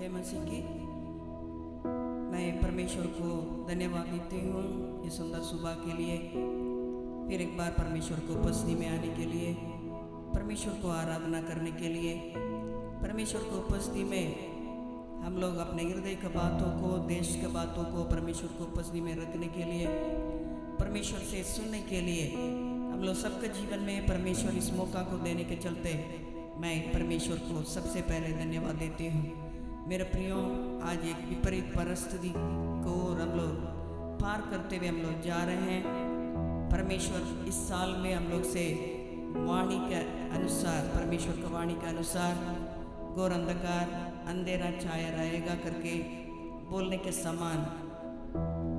जय मसीह की। मैं परमेश्वर को धन्यवाद देती हूँ इस सुंदर सुबह के लिए, फिर एक बार परमेश्वर को उपस्थिति में आने के लिए, परमेश्वर को आराधना करने के लिए, परमेश्वर को उपस्थिति में हम लोग अपने हृदय की बातों को, देश की बातों को परमेश्वर को उपस्थिति में रखने के लिए, परमेश्वर से सुनने के लिए हम लोग सबके जीवन में परमेश्वर इस मौका को देने के चलते मैं परमेश्वर को सबसे पहले धन्यवाद देती हूँ। मेरे प्रियो, आज एक विपरीत परिस्थिति को हम लोग पार करते हुए हम लोग जा रहे हैं। परमेश्वर इस साल में हम लोग से वाणी के अनुसार, परमेश्वर की वाणी के अनुसार घोर अंधकार अंधेरा छाया रहेगा करके बोलने के समान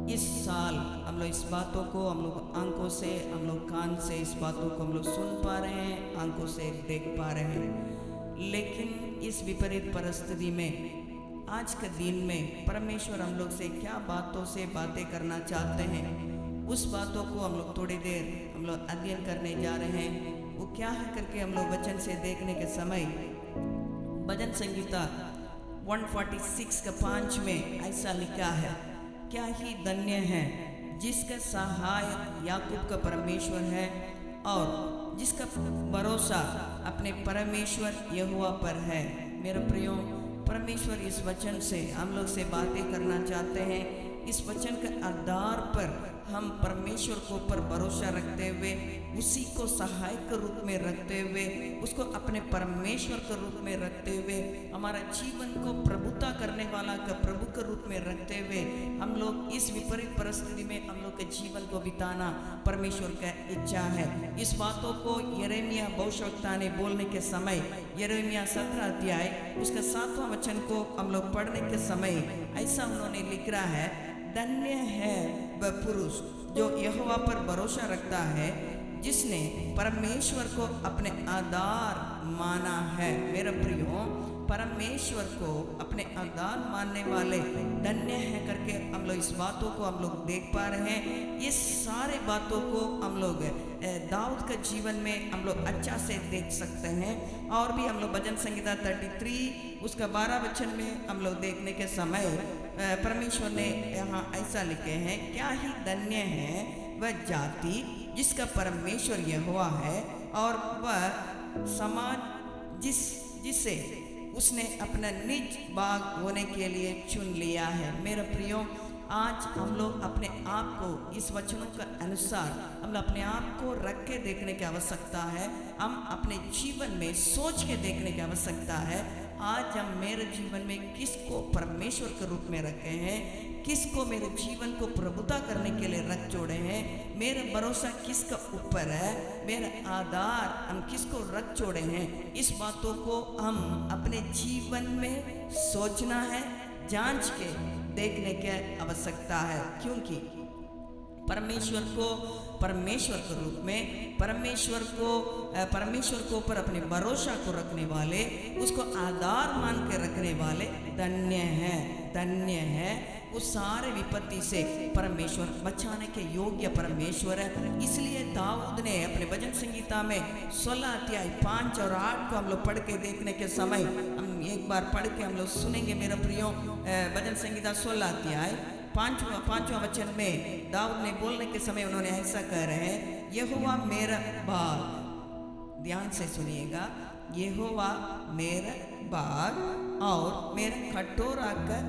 इस साल हम लोग इस बातों को हम लोग आंखों से, हम लोग कान से इस बातों को हम लोग सुन पा रहे हैं, आंखों से देख पा रहे हैं। लेकिन इस विपरीत परिस्थिति में आज के दिन में परमेश्वर हम लोग से क्या बातों से बातें करना चाहते हैं, उस बातों को हम लोग थोड़ी देर हम लोग अध्ययन करने जा रहे हैं। वो क्या है करके हम लोग वचन से देखने के समय भजन संगीता 146 का 5 में ऐसा लिखा है, क्या ही धन्य है जिसका सहायक याकूब का परमेश्वर है और जिसका भरोसा अपने परमेश्वर यहोवा पर है। मेरे प्रियो, परमेश्वर इस वचन से हम लोग से बातें करना चाहते हैं। इस वचन के आधार पर हम परमेश्वर के ऊपर भरोसा रखते हुए, उसी को सहायक के रूप में रखते हुए, उसको अपने परमेश्वर के रूप में रखते हुए, हमारा जीवन को प्रभुता करने वाला का प्रभु के रूप में रखते हुए हम लोग इस विपरीत परिस्थिति में हम लोग के जीवन को बिताना परमेश्वर का इच्छा है। इस बातों को यिर्मयाह भविष्यवक्ता ने बोलने के समय, यिर्मयाह 17 अध्याय उसका 7वां वचन को हम लोग पढ़ने के समय ऐसा उन्होंने लिख रहा है, धन्य है वह पुरुष जो यहोवा पर भरोसा रखता है, जिसने परमेश्वर को अपने आधार माना है। मेरे प्रियो, परमेश्वर को अपने आधार मानने वाले धन्य है करके हम लोग इस बातों को हम लोग देख पा रहे हैं। इस सारे बातों को हम लोग दाऊद के जीवन में हम लोग अच्छा से देख सकते हैं। और भी हम लोग भजन संगीता 33 उसका 12 वचन में हम लोग देखने के समय परमेश्वर ने यहाँ ऐसा लिखे हैं, क्या ही धन्य है वह जाति जिसका परमेश्वर यहोवा है और वह समाज जिसे उसने अपना निज बाग होने के लिए चुन लिया है। मेरे प्रियो, आज हम लोग अपने आप को इस वचनों के अनुसार हम लोग अपने आप को रख के देखने की आवश्यकता है। हम अपने जीवन में सोच के देखने की आवश्यकता है। आज हम मेरे जीवन में किसको परमेश्वर के रूप में रखे हैं, किसको मेरे जीवन को प्रभुता करने के लिए रख जोड़े हैं, मेरा भरोसा किसका ऊपर है, मेरा आधार हम किसको रख जोड़े हैं। इस बातों को हम अपने जीवन में सोचना है, जांच के देखने की आवश्यकता है। क्योंकि परमेश्वर को परमेश्वर के रूप में, परमेश्वर को ऊपर अपने भरोसा को रखने वाले, उसको आधार मान के रखने वाले धन्य है। उस सारे विपत्ति से परमेश्वर बचाने के योग्य परमेश्वर है। इसलिए दाऊद ने अपने भजन संगीता में 16 अध्याय 5 और 8 को हम लोग पढ़ के देखने के समय हम एक बार पढ़ के हम लोग सुनेंगे। मेरे प्रियो, भजन संगीता 16 अध्याय 5वां वचन में दाऊद ने बोलने के समय उन्होंने ऐसा कह रहे हैं, यहोवा मेरा बाग, ध्यान से सुनिएगा, यहोवा मेरा बाग और मेरा कटोरा का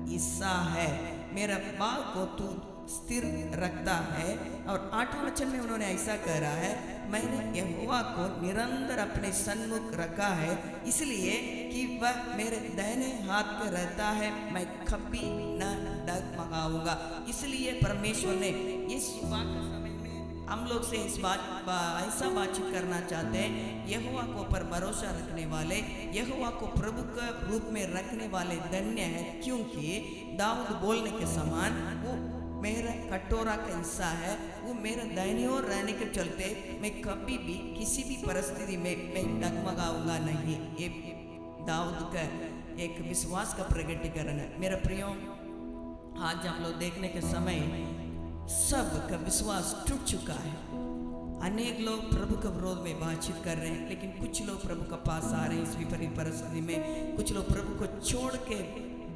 हिस्सा है, मेरा बाग को तू स्थिर रखता है। और 8वां वचन में उन्होंने ऐसा कह रहा है, मैंने यहोवा को निरंतर अपने सन्मुख रखा है, इसलिए कि वह मेरे दाहिने हाथ पे रहता है, मैं कभी न डगमगाऊंगा। इसलिए परमेश्वर ने इस सुबह के समय में हम लोग से इस ऐसा बातचीत करना चाहते हैं, यहोवा को पर भरोसा रखने वाले, यहोवा को प्रभु के रूप में रखने वाले धन्य है। क्योंकि दाऊद बोलने के समान वो मेरा कटोरा का हिस्सा है, वो मेरा दाहिनी ओर रहने के चलते मैं कभी भी किसी भी परिस्थिति में मैं डगमगाऊंगा नहीं। ये दाऊद का एक विश्वास का प्रकटीकरण है। मेरा प्रियो, आज हम लोग देखने के समय सब का विश्वास टूट चुका है। अनेक लोग प्रभु के विरोध में बातचीत कर रहे हैं, लेकिन कुछ लोग प्रभु के पास आ रहे हैं इस विपरीत परिस्थिति में। कुछ लोग प्रभु को छोड़ के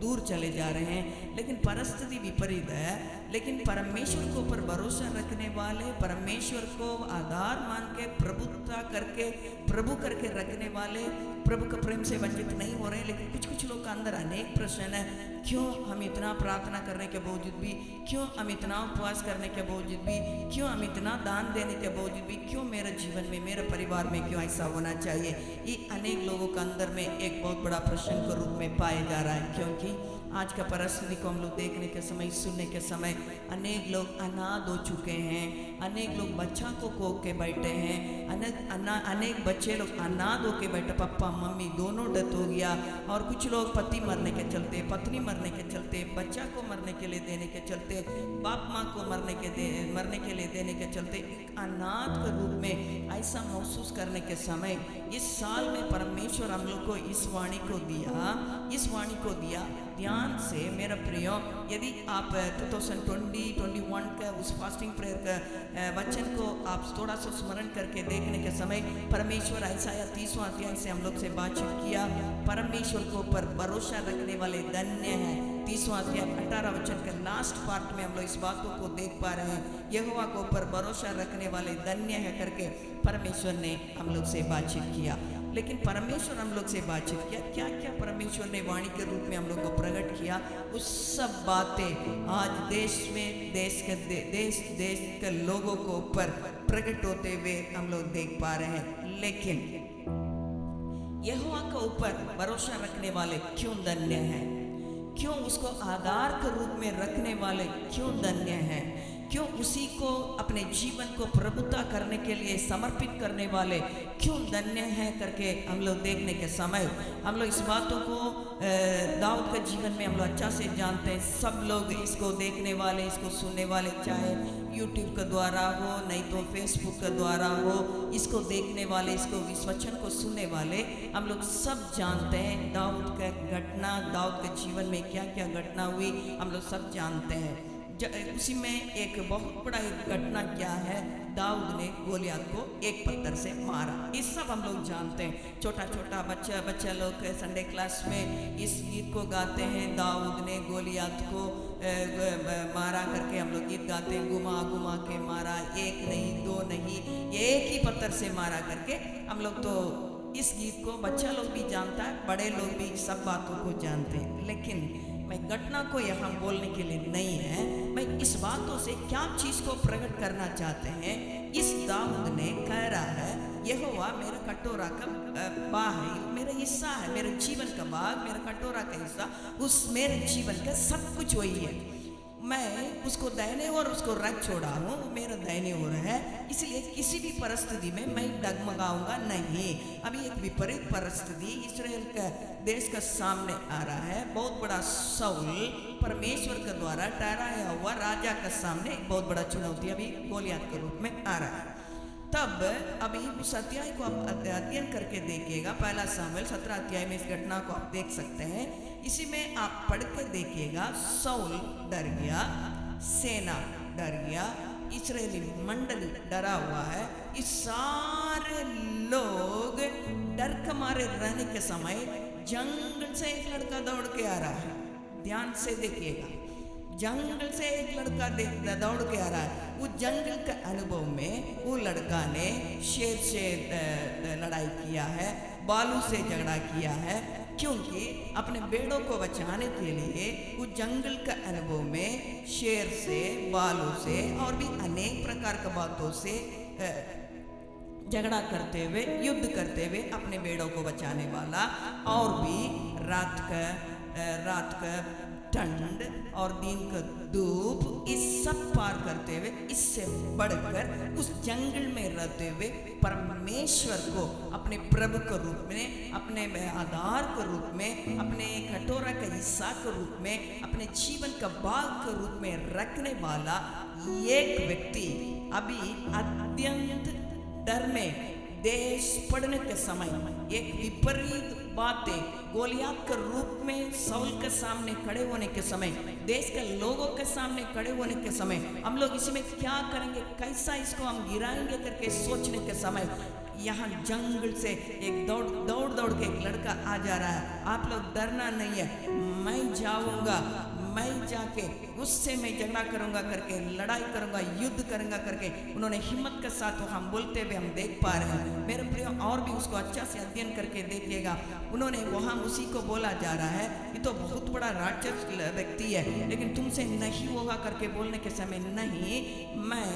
दूर चले जा रहे हैं, लेकिन परिस्थिति विपरीत है। लेकिन परमेश्वर के ऊपर भरोसा रखने वाले, परमेश्वर को आधार मान के प्रभुता करके प्रभु करके रखने वाले प्रभु के प्रेम से वंचित नहीं हो रहे हैं। लेकिन कुछ कुछ लोग के अंदर अनेक प्रश्न है, क्यों हम इतना प्रार्थना करने के बावजूद भी, क्यों हम इतना उपवास करने के बावजूद भी, क्यों हम इतना दान देने के बावजूद भी, क्यों मेरे जीवन में, मेरे परिवार में क्यों ऐसा होना चाहिए। ये अनेक लोगों के अंदर में एक बहुत बड़ा प्रश्न के रूप में पाया जा रहा है। क्योंकि आज का परिस्थिति को हम लोग देखने के समय, सुनने के समय अनेक लोग अनाथ हो चुके हैं, अनेक लोग बच्चा को खो के बैठे हैं, अनेक बच्चे लोग अनाथ होके बैठे, पापा मम्मी दोनों डेथ हो गया। और कुछ लोग पति मरने के चलते, पत्नी मरने के चलते, बच्चा को मरने के लिए देने के चलते, बाप माँ को मरने के लिए देने के चलते एक अनाथ के रूप में ऐसा महसूस करने के समय इस साल में परमेश्वर हम लोग को इस वाणी को दिया। ध्यान से मेरा प्रियो, यदि आप 2020-21 का उस फास्टिंग प्रेयर का वचन को आप थोड़ा सा स्मरण करके देखने के समय परमेश्वर ऐसा 30वां अध्याय से हम लोग से बातचीत किया। परमेश्वर के ऊपर भरोसा रखने वाले धन्य हैं। 30वां अध्याय 18 वचन के लास्ट पार्ट में हम लोग इस बातों को देख पा रहे हैं। यहोवा के ऊपर भरोसा रखने वाले धन्य है करके परमेश्वर ने हम लोग से बातचीत किया। लेकिन परमेश्वर हम लोग से बातचीत किया, क्या क्या परमेश्वर ने वाणी के रूप में हम लोग को प्रकट किया, उस सब बातें आज देश के लोगों को ऊपर प्रकट होते हुए हम लोग देख पा रहे हैं। लेकिन यहोवा के ऊपर भरोसा रखने वाले क्यों धन्य हैं, क्यों उसको आधार के रूप में रखने वाले क्यों धन्य हैं, क्यों उसी को अपने जीवन को प्रभुता करने के लिए समर्पित करने वाले क्यों धन्य हैं करके हम लोग देखने के समय हम लोग इस बातों को दाऊद के जीवन में हम लोग अच्छा से जानते हैं। सब लोग इसको देखने वाले, इसको सुनने वाले, चाहे यूट्यूब के द्वारा हो, नहीं तो फेसबुक के द्वारा हो, इसको देखने वाले, इसको इस वचन को सुनने वाले हम लोग सब जानते हैं दाऊद का घटना, दाऊद के जीवन में क्या क्या घटना हुई हम लोग सब जानते हैं। उसी में एक बहुत बड़ा एक घटना क्या है, दाऊद ने गोलियात को एक पत्थर से मारा। ये सब हम लोग जानते हैं। छोटा छोटा बच्चा लोग संडे क्लास में इस गीत को गाते हैं, दाऊद ने गोलियात को मारा करके हम लोग गीत गाते हैं, घुमा घुमा के मारा, एक नहीं दो नहीं, एक ही पत्थर से मारा करके हम लोग तो इस गीत को बच्चा लोग भी जानता है, बड़े लोग भी सब बातों को जानते हैं। लेकिन मैं घटना को यहाँ बोलने के लिए नहीं है, मैं इस बातों से क्या चीज़ को प्रकट करना चाहते हैं। इस दाऊद ने कह रहा है, यहोवा मेरा कटोरा का बाग है, मेरा हिस्सा है, मेरे जीवन का बाग, मेरा कटोरा का हिस्सा, उस मेरे जीवन का सब कुछ वही है। मैं उसको दाहिने ओर उसको रख छोड़ा हूँ, मेरा दाहिने ओर है, इसलिए किसी भी परिस्थिति में मैं डगमगाऊंगा नहीं। अभी एक विपरीत परिस्थिति इस्राएल का देश का सामने आ रहा है। बहुत बड़ा शाऊल परमेश्वर के द्वारा ठहराया हुआ राजा का सामने एक बहुत बड़ा चुनौती अभी गोलियात के रूप में आ रहा है। तब अभी उस अध्याय को आप अध्ययन करके देखिएगा, पहला सामुएल 17 अध्याय में इस घटना को आप देख सकते हैं। इसी में आप पढ़ कर देखिएगा, शाऊल डर गया, सेना डर गया, इस्राएली मंडली डरा हुआ है। इस सारे लोग डर के मारे रहने के समय जंगल से एक लड़का दौड़ के आ रहा है। ध्यान से देखिएगा, जंगल से एक लड़का दौड़ के आ रहा है। उस जंगल के अनुभव में वो लड़का ने शेर से लड़ाई किया है, बालू से झगड़ा किया है, क्योंकि अपने बेड़ों को बचाने के लिए उस जंगल के अनुभव में शेर से, बालू से और भी अनेक प्रकार की बातों से झगड़ा करते हुए, युद्ध करते हुए अपने बेड़ों को बचाने वाला, और भी रात का ठंड और दिन का धूप, इस सब पार करते हुए, इससे बढ़कर उस जंगल में रहते हुए परमेश्वर को अपने प्रभु के रूप में, अपने आधार के रूप में, अपने कटोरा का हिस्सा के रूप में, अपने जीवन का बाग के रूप में रखने वाला एक व्यक्ति अभी अत्यंत डर में देश पड़ने के समय एक विपरीत बातें गोलियात के रूप में साउल के सामने खड़े होने के समय, देश के लोगों के सामने खड़े होने के समय, हम लोग इसमें क्या करेंगे, कैसा इसको हम गिराएंगे करके सोचने के समय, यहाँ जंगल से एक दौड़ दौड़ के एक लड़का आ जा रहा है। आप लोग डरना नहीं है, मैं जाऊंगा, मैं जाके उससे मैं झगड़ा करूंगा करके, लड़ाई करूंगा, युद्ध करूंगा करके उन्होंने हिम्मत के साथ हम बोलते हुए हम देख पा रहे हैं। मेरे प्रिय, और भी उसको अच्छा से अध्ययन करके देखिएगा। उन्होंने वहाँ उसी को बोला जा रहा है, ये तो बहुत बड़ा राक्षस व्यक्ति है, लेकिन तुमसे नहीं होगा करके बोलने के समय, नहीं, मैं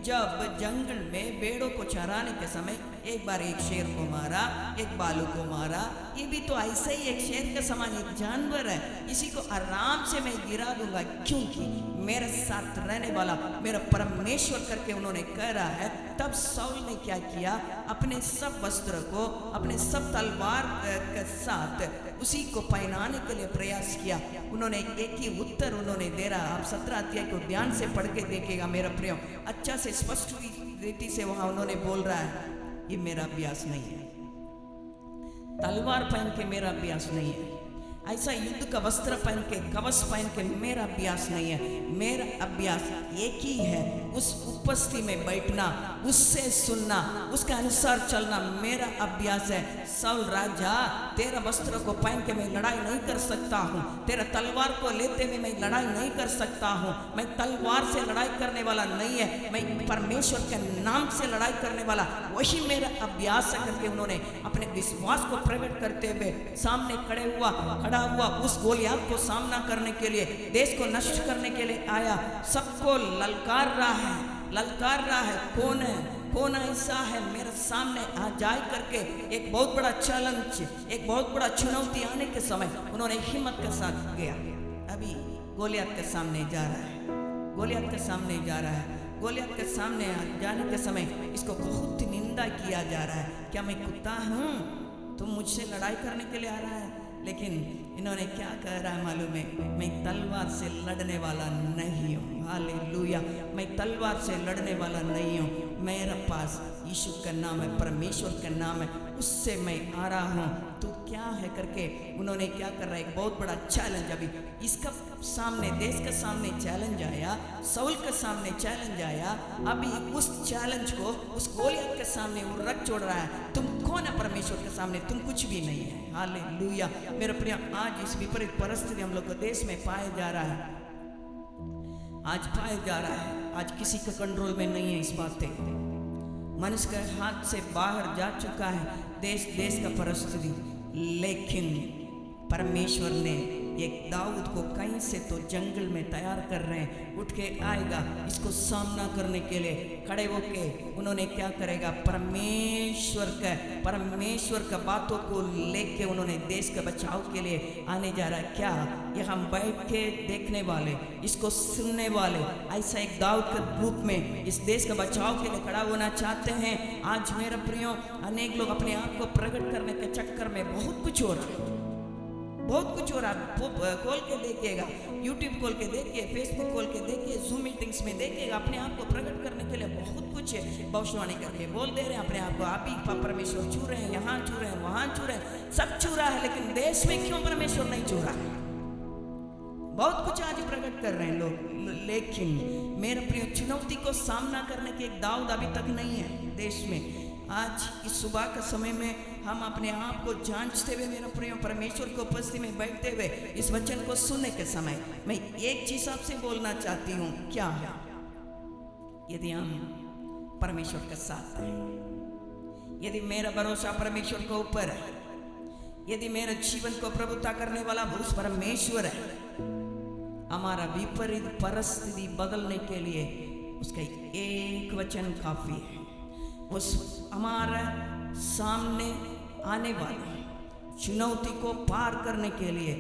जब जंगल में भेड़ों को चराने के समय एक बार एक शेर को मारा, एक बालू को मारा, ये भी तो ऐसे ही एक शेर के समान एक जानवर है, इसी को आराम से मैं गिरा दूंगा, क्योंकि मेरे साथ रहने वाला मेरा परमेश्वर करके उन्होंने कह रहा है। तब साउल ने क्या किया, अपने सब वस्त्र को अपने सब तलवार के साथ उसी को पहनाने के लिए प्रयास किया। उन्होंने एक ही उत्तर उन्होंने दे रहा। आप 17 अध्याय को ध्यान से पढ़ के देखिएगा मेरा प्रिय, अच्छा से स्पष्ट रीति से वहां उन्होंने बोल रहा है, ये मेरा अभ्यास नहीं है, तलवार पहन के मेरा अभ्यास नहीं है, ऐसा युद्ध का वस्त्र पहन के, कवच पहन के मेरा अभ्यास नहीं है। मेरा अभ्यास एक ही है, उस उपस्थिति में बैठना, उससे सुनना, उसके अनुसार चलना मेरा अभ्यास है। साउल राजा, तेरा वस्त्र को पहन के मैं लड़ाई नहीं कर सकता हूँ, तेरा तलवार को लेते हुए मैं लड़ाई नहीं कर सकता हूँ, मैं तलवार से लड़ाई करने वाला नहीं है, मैं परमेश्वर के नाम से लड़ाई करने वाला, वही मेरा अभ्यास है करके उन्होंने अपने विश्वास को प्रकट करते हुए सामने खड़ा हुआ उस गोलियात को सामना करने के लिए, देश को नष्ट करने के लिए आया। सबको ललकार रहा है, कौन ऐसा है मेरे सामने आ जाए करके। एक बहुत बड़ा चैलेंज, एक बहुत बड़ा चुनौती आने के समय उन्होंने हिम्मत के साथ गया। अभी गोलियात के सामने जा रहा है, गोलियात के सामने जाने के समय इसको बहुत निंदा किया जा रहा है। क्या मैं कुत्ता हूँ, तुम मुझसे लड़ाई करने के लिए आ रहा है? लेकिन इन्होंने क्या कह रहा है मालूम है, मैं तलवार से लड़ने वाला नहीं हूँ। हालेलुया, मैं तलवार से लड़ने वाला नहीं हूँ, मेरे पास यीशु का नाम है, परमेश्वर का नाम है, उससे मैं आ रहा हूँ। तू क्या है करके उन्होंने क्या कर रहा है, एक बहुत बड़ा चैलेंज अभी इसका सामने, देश के सामने चैलेंज आया, साउल के सामने चैलेंज आया। अभी उस चैलेंज को उस गोलियत के सामने वो रख छोड़ रहा है। तुम कौन है परमेश्वर के सामने? तुम कुछ भी नहीं है। हालेलुया मेरे प्रिय, आज इस विपरीत परिस्थिति हम लोग को देश में पाया जा रहा है, आज किसी के कंट्रोल में नहीं है। इस बातें मनुष्य के हाथ से बाहर जा चुका है देश का परिस्थिति, लेकिन परमेश्वर ने एक दाऊद को कहीं से तो जंगल में तैयार कर रहे हैं, उठ के आएगा इसको सामना करने के लिए। खड़े होके उन्होंने क्या करेगा, परमेश्वर का बातों को लेके उन्होंने देश के बचाव के लिए आने जा रहा है। क्या ये हम बैठ के देखने वाले, इसको सुनने वाले, ऐसा एक दाऊद के रूप में इस देश का बचाव के लिए खड़ा होना चाहते हैं? आज मेरे प्रियो, अनेक लोग अपने आप को प्रकट करने के चक्कर में बहुत कुछ हो रहा है, बहुत कुछ हो रहा है। खोल के देखिएगा, यूट्यूब खोल के देखिए, फेसबुक खोल के देखिए, जूम मीटिंग्स में देखिएगा, अपने आप को प्रकट करने के लिए बहुत कुछ है। भविष्यवाणी करके बोल दे रहे हैं अपने आप को, आप ही परमेश्वर छू रहे हैं, यहाँ छू रहे हैं, वहाँ छू रहे हैं, सब छू रहा है, लेकिन देश में क्यों परमेश्वर नहीं छू रहा है? बहुत कुछ आज प्रकट कर रहे हैं लोग, लेकिन मेरे प्रिय, चुनौती को सामना करने के एक दाऊद अभी तक नहीं है देश में। आज इस सुबह के समय में हम अपने आप को जांचते हुए मेरे प्रिय, परमेश्वर को उपस्थिति में बैठते हुए इस वचन को सुनने के समय मैं एक चीज आपसे बोलना चाहती हूँ। क्या है? यदि हम परमेश्वर के साथ हैं, यदि मेरा भरोसा परमेश्वर के ऊपर है, यदि मेरे जीवन को प्रभुता करने वाला उस परमेश्वर है, हमारा विपरीत परिस्थिति बदलने के लिए उसका एक वचन काफी है। उस हमारे सामने आने वाली चुनौती को पार करने के लिए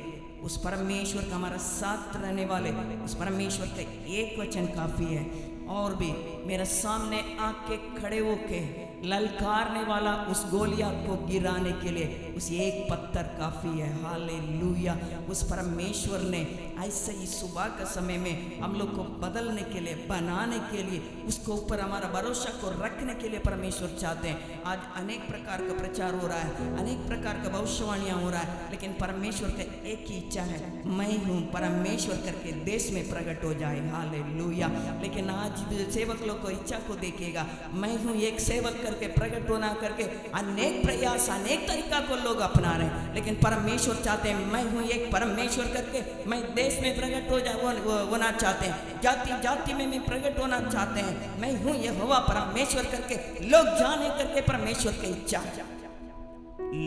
उस परमेश्वर का, हमारा साथ रहने वाले उस परमेश्वर का एक वचन काफी है। और भी मेरे सामने आके खड़े होके ललकारने वाला उस गोलियत को गिराने के लिए उस एक पत्थर काफ़ी है। हालेलुया। उस परमेश्वर ने ऐसे ही सुबह के समय में हम लोग को बदलने के लिए, बनाने के लिए, उसको ऊपर हमारा भरोसा को रखने के लिए परमेश्वर चाहते हैं। आज अनेक प्रकार का प्रचार हो रहा है, अनेक प्रकार का भविष्यवाणियाँ हो रहा है, लेकिन परमेश्वर का एक ही इच्छा है, मैं हूँ परमेश्वर करके देश में प्रकट हो जाए। हालेलुया। लेकिन आज सेवक लोग को इच्छा को देखेगा, मैं हूँ एक सेवक करके प्रकट होना करके अनेक प्रयास, अनेक तरीका को लोग अपना रहे हैं, लेकिन परमेश्वर चाहते हैं मैं हूँ एक परमेश्वर करके मैं देश में प्रकट होना चाहते हैं, जाति जाति में मैं प्रकट होना चाहते हैं, मैं हूँ यहोवा परमेश्वर करके लोग जाने करके परमेश्वर की इच्छा।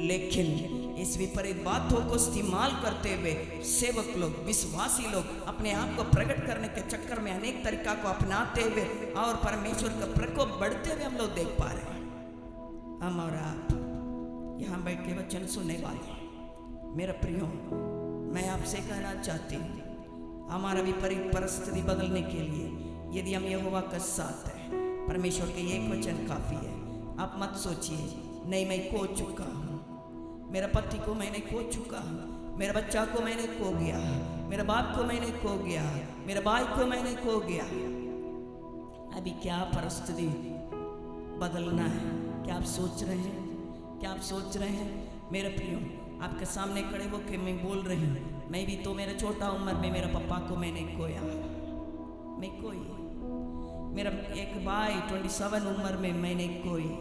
लेकिन इस विपरीत बातों को इस्तेमाल करते हुए सेवक लोग, विश्वासी लोग अपने आप को प्रकट करने के चक्कर में अनेक तरीका को अपनाते हुए और परमेश्वर का प्रकोप बढ़ते हुए हम लोग देख पा रहे हैं। हम और आप यहाँ बैठ के वचन सुनने वाले हैं। मेरा प्रियो, मैं आपसे कहना चाहती हूँ, हमारा विपरीत परिस्थिति बदलने के लिए यदि हम यहोवा का साथ है, परमेश्वर के एक वचन काफ़ी है। आप मत सोचिए नहीं मैं खो चुका हूँ, मेरा पति को मैंने खो चुका हूँ, मेरे बच्चा को मैंने खो गया, मेरे बाप को मैंने खो गया, मेरे भाई को मैंने खो गया। अभी क्या परिस्थिति बदलना है? क्या आप सोच रहे हैं? क्या आप सोच रहे हैं? मेरे प्रियो, आपके सामने खड़े होकर मैं बोल रही हूँ, मैं भी तो मेरा छोटा उम्र में मेरे पापा को मैंने खोया, मैं कोई, मेरा एक भाई 27 उम्र में मैंने कोई,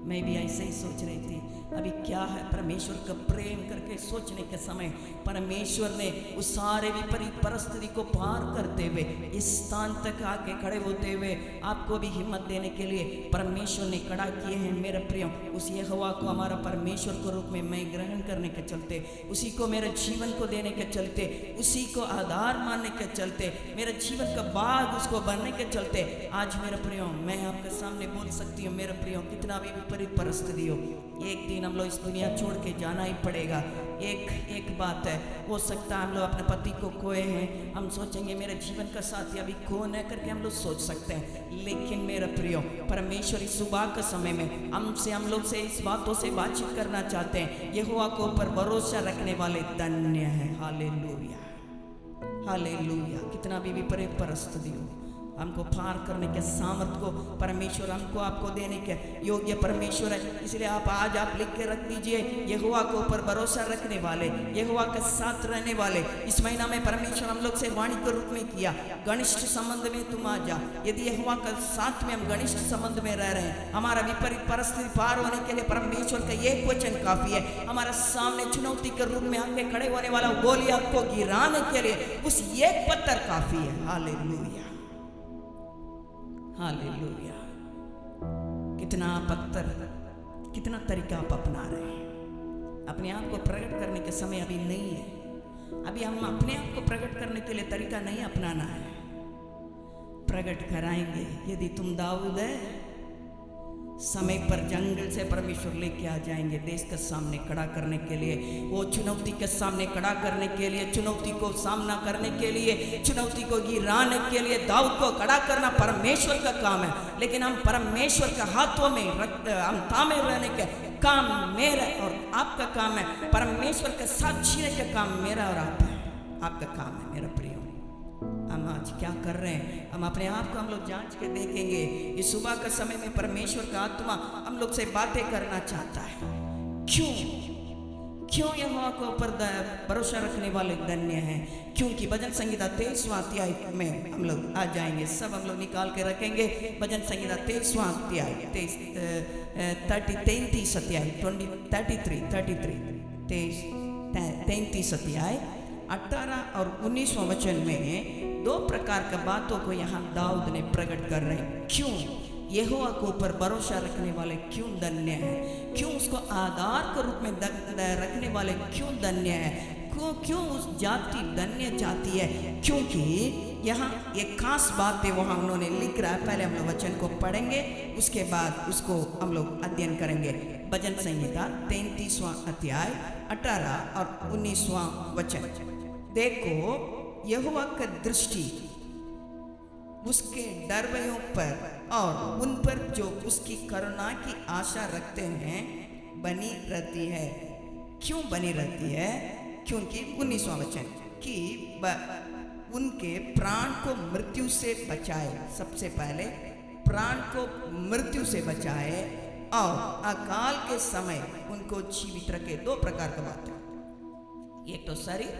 मैं भी ऐसे ही सोच रही थी। अभी क्या है, परमेश्वर का प्रेम करके सोचने के समय परमेश्वर ने उस सारे विपरीत परिस्थिति को पार करते हुए इस स्थान तक आके खड़े होते हुए आपको भी हिम्मत देने के लिए परमेश्वर ने खड़ा किए हैं। मेरे प्रियो, उस यहोवा को हमारा परमेश्वर के रूप में मैं ग्रहण करने के चलते, उसी को मेरे जीवन को देने के चलते, उसी को आधार मानने के चलते, मेरे जीवन का बाग उसको बनने के चलते, आज मेरे प्रियो मैं आपके सामने बोल सकती हूँ, मेरे प्रियो कितना भी विपरीत परिस्थिति हो, एक दिन हम लोग इस दुनिया छोड़ के जाना ही पड़ेगा। एक बात है, हो सकता है हम लोग अपने पति को खोए हैं, हम सोचेंगे मेरे जीवन का साथी अभी कौन है करके हम लोग सोच सकते हैं, लेकिन मेरे प्रियो परमेश्वर इस सुबह के समय में हम लोग से इस बातों से बातचीत करना चाहते हैं। यहोवा को ऊपर भरोसा रखने वाले धन्य हैं। Hallelujah, hallelujah. कितना भी विपरीत परिस्थिति हो, हमको पार करने के सामर्थ्य को परमेश्वर हमको आपको देने के योग्य परमेश्वर है। इसलिए आज आप लिख के रख दीजिए, यहोवा को ऊपर भरोसा रखने वाले, यहोवा के साथ रहने वाले। इस महीना में परमेश्वर हम लोग से वाणी के रूप में किया, घनिष्ठ संबंध में तुम आ जा। यदि यहोवा के साथ में हम घनिष्ठ संबंध में रह रहे हैं, हमारा विपरीत परिस्थिति पार होने के लिए परमेश्वर का एक वचन काफी है। हमारा सामने चुनौती के रूप में आके खड़े होने वाला गोलियत को गिराने के लिए उस एक पत्थर काफी है। Hallelujah, hallelujah. कितना पत्थर, कितना तरीका आप अपना रहे हैं। अपने आप को प्रकट करने के समय अभी नहीं है। अभी हम अपने आप को प्रकट करने के लिए तरीका नहीं अपनाना है, प्रकट कराएंगे। यदि तुम दाऊद है, समय पर जंगल से परमेश्वर लेके आ जाएंगे देश के सामने खड़ा करने के लिए, वो चुनौती के सामने खड़ा करने के लिए, चुनौती को सामना करने के लिए, चुनौती को गिराने के लिए। दाऊद को खड़ा करना परमेश्वर का काम है, लेकिन हम परमेश्वर के हाथों में हम थामे रहने के काम मेरा और आपका काम है। परमेश्वर के साथ जीने का काम मेरा और आपका काम है। मेरा प्रिय, हम आज क्या कर रहे हैं, हम अपने आप को हम लोग जांच के देखेंगे। इस सुबह का समय में परमेश्वर का आत्मा हम लोग से बातें करना चाहता है। क्यों यहोवा के ऊपर भरोसा रखने वाले धन्य हैं? क्योंकि भजन संहिता 23वां अध्याय में हम लोग आ जाएंगे, सब हम लोग निकाल के रखेंगे। भजन संहिता 23वां अध्याय 33 अध्याय 33 अध्याय 18 और 19वां वचन में दो प्रकार के बातों को यहाँ दाऊद ने प्रकट कर रहे हैं। क्यों यहोवा के ऊपर भरोसा रखने वाले क्यों धन्य हैं? क्यों उसको आधार के रूप में रखने वाले क्यों धन्य हैं? क्यों उस जाति धन्य जाति है? क्योंकि यहाँ एक खास बात है, वहाँ उन्होंने लिख रहा है। पहले हम लोग वचन को पढ़ेंगे, उसके बाद उसको हम लोग अध्ययन करेंगे। भजन संहिता 33वां अध्याय 18 और 19वां वचन। देखो, यहोवा की दृष्टि उसके डरवैयों पर और उन पर जो उसकी करुणा की आशा रखते हैं बनी रहती है। क्यों बनी रहती है? क्योंकि 19वां वचन कि उनके प्राण को मृत्यु से बचाए। सबसे पहले प्राण को मृत्यु से बचाए और अकाल के समय उनको जीवित रखे। दो प्रकार का बात है, एक तो शरीर,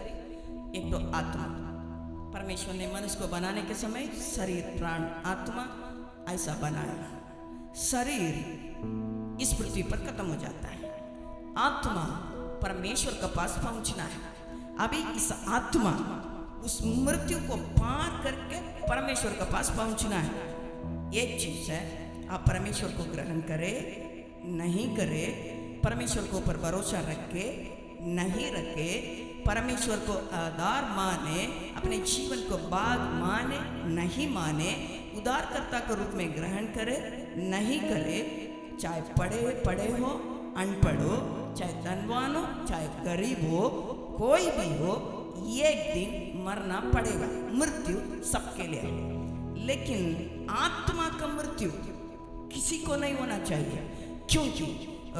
एक तो आत्मा। परमेश्वर ने मनुष्य को बनाने के समय शरीर, प्राण, आत्मा ऐसा बनाया। शरीर इस पृथ्वी पर खत्म हो जाता है, आत्मा परमेश्वर के पास पहुंचना है। अभी इस आत्मा उस मृत्यु को पार करके परमेश्वर के पास पहुंचना है। एक चीज है, आप परमेश्वर को ग्रहण करे नहीं करे, परमेश्वर के ऊपर भरोसा रखे नहीं रखे, परमेश्वर को आधार माने, अपने जीवन को बाग माने नहीं माने, उद्धारकर्ता के रूप में ग्रहण करे नहीं करे, चाहे पढ़े हो अनपढ़ हो, चाहे धनवान हो चाहे गरीब हो, कोई भी हो, एक दिन मरना पड़ेगा। मृत्यु सबके लिए है, लेकिन आत्मा का मृत्यु किसी को नहीं होना चाहिए। क्योंकि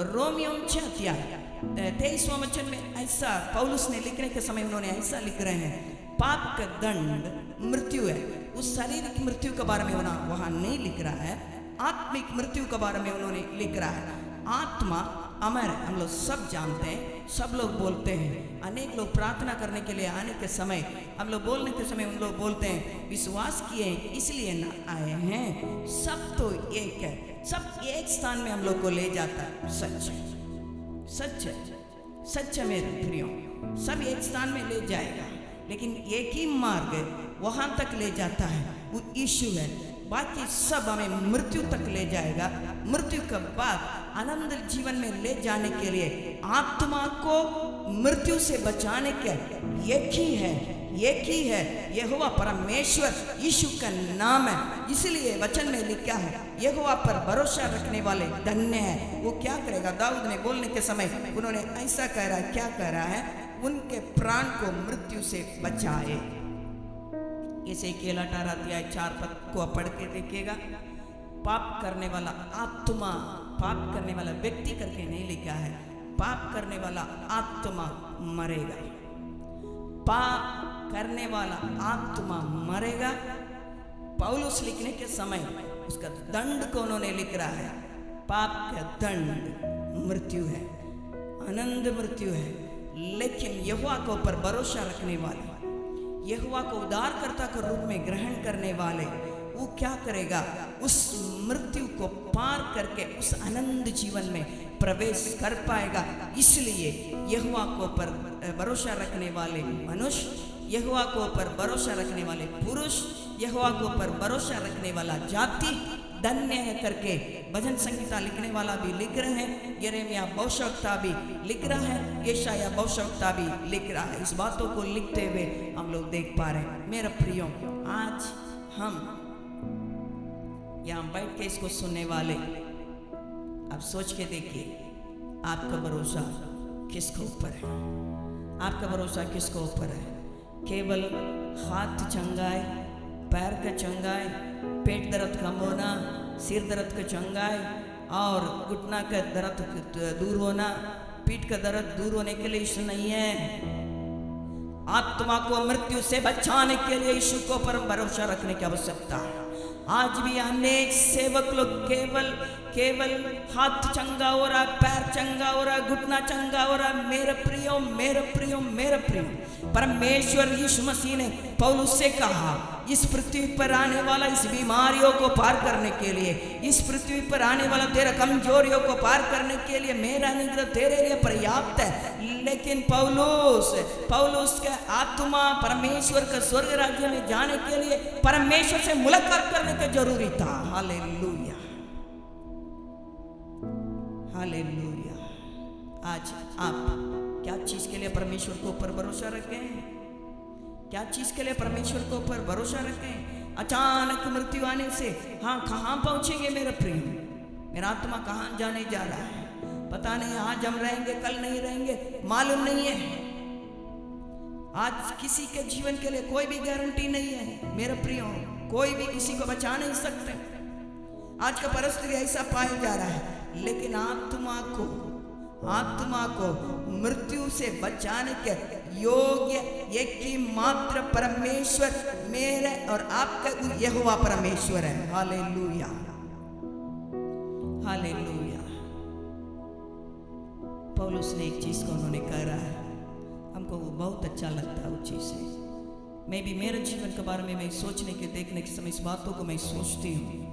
रोमियो 6:23वां वचन में ऐसा पौलुस ने लिखने के समय उन्होंने ऐसा लिख रहे हैं, पाप का दंड मृत्यु है। उस शारीरिक मृत्यु के बारे में वहां नहीं लिख रहा है, आत्मिक मृत्यु के बारे में उन्होंने लिख रहा है। आत्मा अमर है, हम लोग सब जानते हैं, सब लोग बोलते हैं। अनेक लोग प्रार्थना करने के लिए आने के समय, हम लोग बोलने के समय उन लोग बोलते हैं विश्वास किए इसलिए ना आए हैं। सब तो एक है, सब एक स्थान में हम लोग को ले जाता है। सच है, सच है, सच है मेरे प्रियो, सब एक स्थान में ले जाएगा, लेकिन एक ही मार्ग वहां तक ले जाता है, वो यीशु है। बाकी सब हमें मृत्यु तक ले जाएगा। मृत्यु के बाद आनंद जीवन में ले जाने के लिए आत्मा को मृत्यु से बचाने के एक ही है यहोवा परमेश्वर, यीशु का नाम है। इसलिए वचन में लिखा है यहोवा पर भरोसा रखने वाले धन्य है। वो क्या करेगा? दाऊद ने बोलने के समय उन्होंने ऐसा कह रहा है, क्या कह रहा है? उनके प्राण को मृत्यु से बचाए। एसेकियेल 18:4 को पढ़ के देखिएगा। पाप करने वाला आत्मा, पाप करने वाला व्यक्ति करके नहीं लिखा है, पाप करने वाला आत्मा मरेगा। पाप करने वाला आत्मा मरेगा। पौलुस लिखने के समय उसका दंड को उन्होंने लिख रहा है, पाप का दंड मृत्यु है, आनंद मृत्यु है। लेकिन यहोवा के ऊपर भरोसा रखने वाले, यहोवा को उद्धारकर्ता के रूप में ग्रहण करने वाले, वो क्या करेगा? उस मृत्यु को पार करके उस आनंद जीवन में प्रवेश कर पाएगा। इसलिए यहोवा को पर भरोसा रखने वाले मनुष्य, यहोवा को पर भरोसा रखने वाले पुरुष, यहोवा को पर भरोसा रखने वाला जाति धन्य है करके भजन संगीता लिखने वाला भी लिख रहे हैं, यिर्मयाह भविष्यवक्ता भी लिख रहा है, यशायाह भविष्यवक्ता भी लिख रहा है। इस बातों को लिखते हुए हम लोग देख पा रहे हैं। मेरा प्रियो, आज हम यहाँ बैठ के इसको सुनने वाले, आप सोच के देखिए, आपका भरोसा किसके ऊपर है? आपका भरोसा किसके ऊपर है? केवल हाथ चंगाए, पैर का चंगाए, पेट दर्द कम होना, सिर दर्द का चंगाए और घुटना का दर्द दूर होना, पीठ का दर्द दूर होने के लिए यीशु नहीं है। आत्मा को मृत्यु से बचाने के लिए यीशु को पर भरोसा रखने की आवश्यकता है। आज भी अनेक सेवक लोग केवल हाथ चंगा हो रहा, पैर चंगा हो रहा, घुटना चंगा हो रहा। मेरे प्रियो, परमेश्वर यीशु मसीह ने पौलुस से कहा, इस पृथ्वी पर आने वाला इस बीमारियों को पार करने के लिए, इस पृथ्वी पर आने वाला तेरा कमजोरियों को पार करने के लिए मेरा अनुग्रह तेरे लिए पर्याप्त है। लेकिन पौलुस का आत्मा परमेश्वर के स्वर्ग राज्य में जाने के लिए परमेश्वर से मुलाकात करने का जरूरी था। Hallelujah, hallelujah. आज आप क्या चीज के लिए परमेश्वर को ऊपर भरोसा रखें? क्या चीज के लिए परमेश्वर को ऊपर भरोसा रखें? अचानक मृत्यु आने से कहाँ पहुंचेंगे मेरे प्रिय? मेरा आत्मा कहाँ जाने जा रहा है? पता नहीं, आज हम रहेंगे कल नहीं रहेंगे, मालूम नहीं है। आज किसी के जीवन के लिए कोई भी गारंटी नहीं है मेरे प्रियो, कोई भी किसी को बचा नहीं सकते। आज का परिस्थिति ऐसा पाया जा रहा है, लेकिन आत्मा को मृत्यु से बचाने के योग्य एक ही मात्र परमेश्वर मेरे और आपका यहोवा परमेश्वर है। Hallelujah, hallelujah. पौलुस ने एक चीज को उन्होंने कहा है, हमको वो बहुत अच्छा लगता है वो चीज से। मैं भी मेरे जीवन के बारे में मैं सोचने के देखने के समय इस बातों को मैं सोचती हूँ।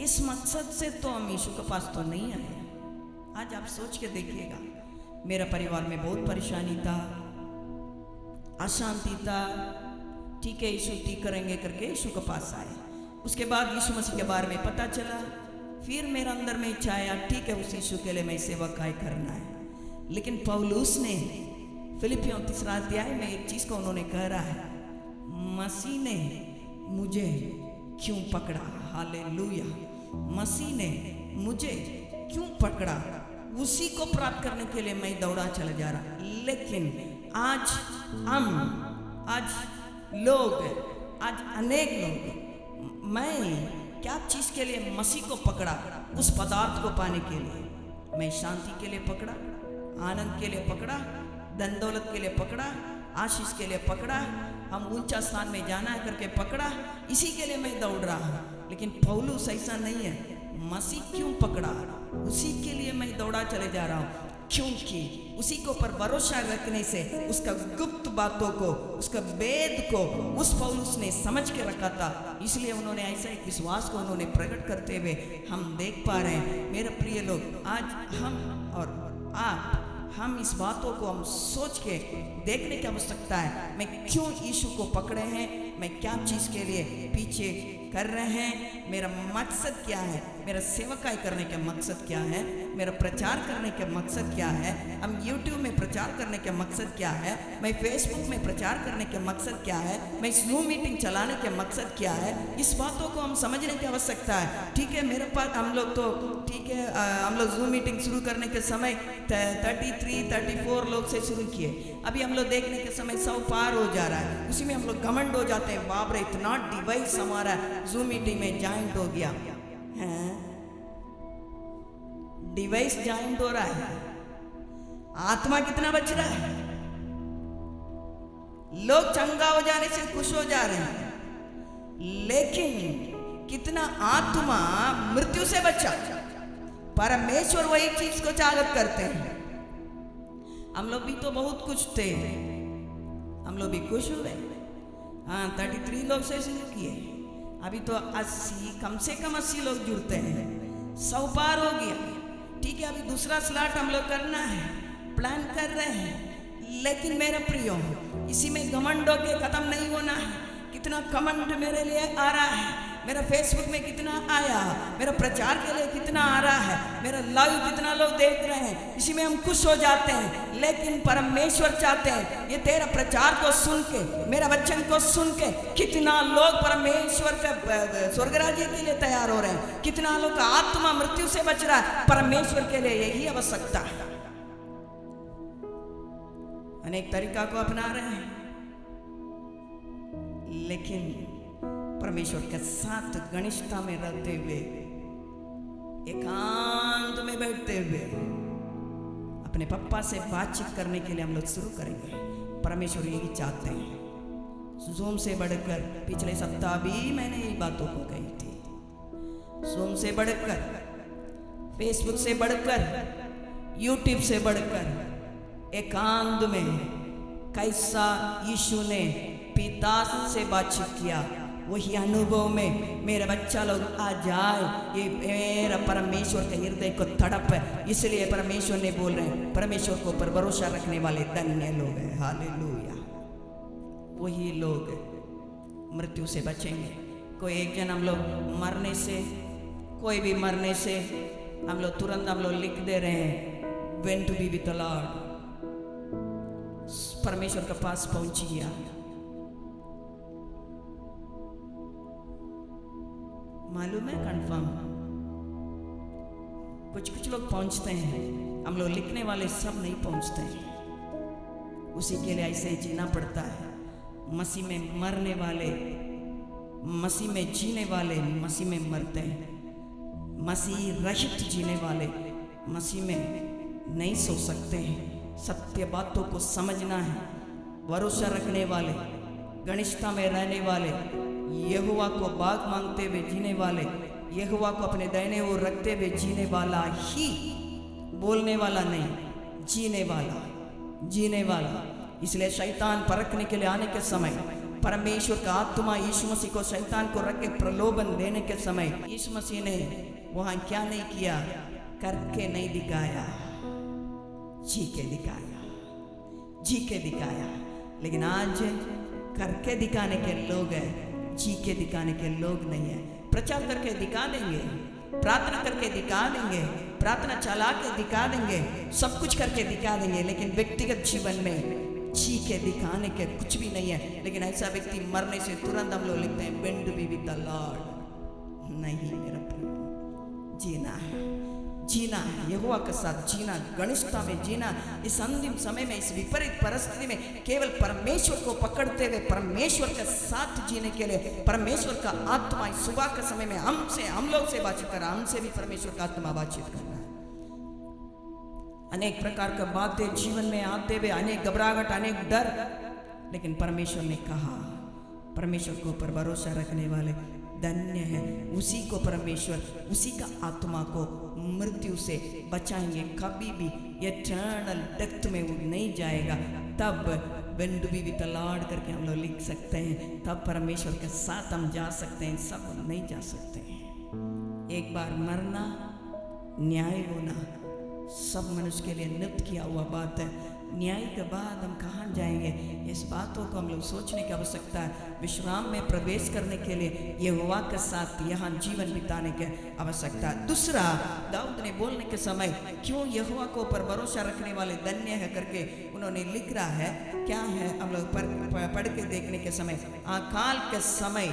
इस मकसद से तो हम यीशु के पास तो नहीं आए। आज आप सोच के देखिएगा, मेरा परिवार में बहुत परेशानी था, अशांति था। ठीक है, यीशु ठीक करेंगे करके यीशु के पास आए। उसके बाद यीशु मसीह के बारे में पता चला, फिर मेरा अंदर में इच्छा आया, ठीक है उस यीशु के लिए मैं सेवा काय करना है। लेकिन पौलुस ने फिलिपियों 3 अध्याय में एक चीज को उन्होंने कह रहा है, मसीह ने मुझे क्यों पकड़ा। हालेलुया, मसीह ने मुझे क्यों पकड़ा, उसी को प्राप्त करने के लिए मैं दौड़ा चला जा रहा। लेकिन आज अनेक लोग, मैं क्या चीज के लिए मसीह को पकड़ा, उस पदार्थ को पाने के लिए। मैं शांति के लिए पकड़ा, आनंद के लिए पकड़ा, धन दौलत के लिए पकड़ा, आशीष के लिए पकड़ा, हम ऊंचा स्थान में जाना है करके पकड़ा, इसी के लिए मैं दौड़ रहा हूँ। लेकिन पौलुस ऐसा नहीं है, मसीह क्यों पकड़ा, उसी के लिए मैं दौड़ा चले जा रहा हूँ। क्योंकि उसी को पर भरोसा रखने से उसका गुप्त बातों को, उसका वेद को उस पौलुस ने समझ के रखा था। इसलिए उन्होंने ऐसा एक विश्वास को उन्होंने प्रकट करते हुए हम देख पा रहे हैं। मेरे प्रिय लोग, आज हम और आप, हम इस बातों को हम सोच के देखने की आवश्यकता है। मैं क्यों यीशु को पकड़े हैं, मैं क्या चीज़ के लिए पीछे कर रहे हैं, मेरा मकसद क्या है, मेरा सेवकाई करने का मकसद क्या है, मेरा प्रचार करने का मकसद क्या है, हम YouTube में प्रचार करने का मकसद क्या है, मैं Facebook में प्रचार करने का मकसद क्या है, मैं Zoom मीटिंग चलाने का मकसद क्या है। इस बातों को हम समझने की आवश्यकता है। ठीक है, मेरे पास हम लोग तो ठीक है, हम लोग Zoom मीटिंग शुरू करने के समय 33-34 लोग से शुरू किए। अभी हम लोग देखने के समय 100 पार हो जा रहा है। उसी में हम लोग घमंड हो जाते हैं, बाप रे इतना डिवाइस हमारा Zoom मीटिंग में ज्वाइंट हो गया है। डिवाइस ज्वाइंट हो रहा है, आत्मा कितना बच रहा है। लोग चंगा हो जाने से खुश हो जा रहे हैं, लेकिन कितना आत्मा मृत्यु से बचा। परमेश्वर वही चीज को जागृत करते हैं। हम लोग भी तो बहुत कुछ थे, हम लोग भी खुश हुए। हाँ, 33 लोग से शुरू किए, अभी तो 80, कम से कम 80 लोग जुड़ते हैं, 100 पार हो गया। ठीक है, अभी दूसरा स्लॉट हम लोग करना है, प्लान कर रहे हैं। लेकिन मेरे प्रियो, इसी में घमंड होके खत्म नहीं होना है। कितना कमेंट मेरे लिए आ रहा है, मेरा फेसबुक में कितना आया, मेरा प्रचार के लिए कितना आ रहा है, मेरा लाइव कितना लोग देख रहे हैं, इसी में हम खुश हो जाते हैं। लेकिन परमेश्वर चाहते हैं ये तेरा प्रचार को सुन के, मेरा वचन को सुन के कितना लोग परमेश्वर के स्वर्ग राज्य के लिए तैयार हो रहे हैं, कितना लोग का आत्मा मृत्यु से बच रहा है। परमेश्वर के लिए यही आवश्यकता है। अनेक तरीका को अपना रहे हैं, लेकिन परमेश्वर के साथ घनिष्ठता में रहते हुए, एकांत में बैठते हुए अपने पप्पा से बातचीत करने के लिए हम लोग शुरू करेंगे। परमेश्वर यही चाहते हैं। ज़ूम से बढ़कर, पिछले सप्ताह भी मैंने यही बातों को कही थी, ज़ूम से बढ़कर, फेसबुक से बढ़कर, यूट्यूब से बढ़कर एकांत में कैसा यीशु ने पिता से बातचीत किया, वही अनुभव में मेरा बच्चा लोग आ जाए। ये मेरा परमेश्वर के हृदय को तड़प है, इसलिए परमेश्वर ने बोल रहे हैं, परमेश्वर को ऊपर भरोसा रखने वाले धन्य लोग हैं। हालेलुया, वही लोग मृत्यु से बचेंगे। कोई एक जन हम लोग मरने से, कोई भी मरने से हम लोग तुरंत हम लोग लिख दे रहे हैं, when to be with the Lord, परमेश्वर के पास पहुंच गया। मालूम है, कंफर्म कुछ लोग पहुंचते हैं, हम लोग लिखने वाले सब नहीं पहुंचते हैं। उसी के लिए ऐसे जीना पड़ता है। मसीह में मरने वाले मसीह में जीने वाले मसीह में मरते हैं। मसीह रहित जीने वाले मसीह में नहीं सो सकते हैं। सत्य बातों को समझना है। भरोसा रखने वाले, घनिष्ठता में रहने वाले, यहोवा को बाग मांगते हुए जीने वाले, यहोवा को अपने दाहिने ओर रखते हुए जीने वाला ही, बोलने वाला नहीं, जीने वाला। इसलिए शैतान परखने के लिए आने के समय परमेश्वर का आत्मा यीशु मसीह को शैतान को रख के प्रलोभन देने के समय यीशु मसीह ने वहां क्या नहीं किया? करके नहीं दिखाया, जी के दिखाया। लेकिन आज करके दिखाने के लोग हैं, जी के दिखाने के लोग नहीं है। प्रचार करके दिखा देंगे, प्रार्थना करके दिखा देंगे, प्रार्थना चला के दिखा देंगे, सब कुछ करके दिखा देंगे, लेकिन व्यक्तिगत जीवन में जी के दिखाने के कुछ भी नहीं है। लेकिन ऐसा व्यक्ति मरने से तुरंत हम लोग लिखते हैं went to be with the Lord. नहीं मेरा प्रिय, जीना है यहोवा के साथ, जीना घनिष्ठता में जीना। इस अंतिम समय में, इस विपरीत परिस्थिति में केवल परमेश्वर को पकड़ते हुए परमेश्वर के साथ जीने के लिए परमेश्वर का आत्मा इस सुबह के समय में हम लोग से बातचीत कर रहा है। हमसे भी परमेश्वर का आत्मा बातचीत कर रहा है। अनेक प्रकार का बातें जीवन में आते हुए, अनेक घबराहट, अनेक डर, लेकिन परमेश्वर ने कहा, परमेश्वर के ऊपर भरोसा रखने वाले धन्य है। उसी को परमेश्वर, उसी का आत्मा को मृत्यु से बचाएंगे। कभी भी एटर्नल डेथ में वो नहीं जाएगा। तब when to be with the Lord करके हम लोग लिख सकते हैं। तब परमेश्वर के साथ हम जा सकते हैं, सब हम नहीं जा सकते हैं। एक बार मरना, न्याय होना सब मनुष्य के लिए नित्य किया हुआ बात है। न्याय के बाद हम कहाँ जाएंगे? इस बातों को हम लोग सोचने की आवश्यकता है। विश्राम में प्रवेश करने के लिए यहोवा के साथ यहाँ जीवन बिताने की आवश्यकता है। दूसरा, दाऊद ने बोलने के समय क्यों यहोवा को ऊपर भरोसा रखने वाले धन्य है करके उन्होंने लिख रहा है। क्या है हम लोग पढ़ के देखने के समय, अकाल के समय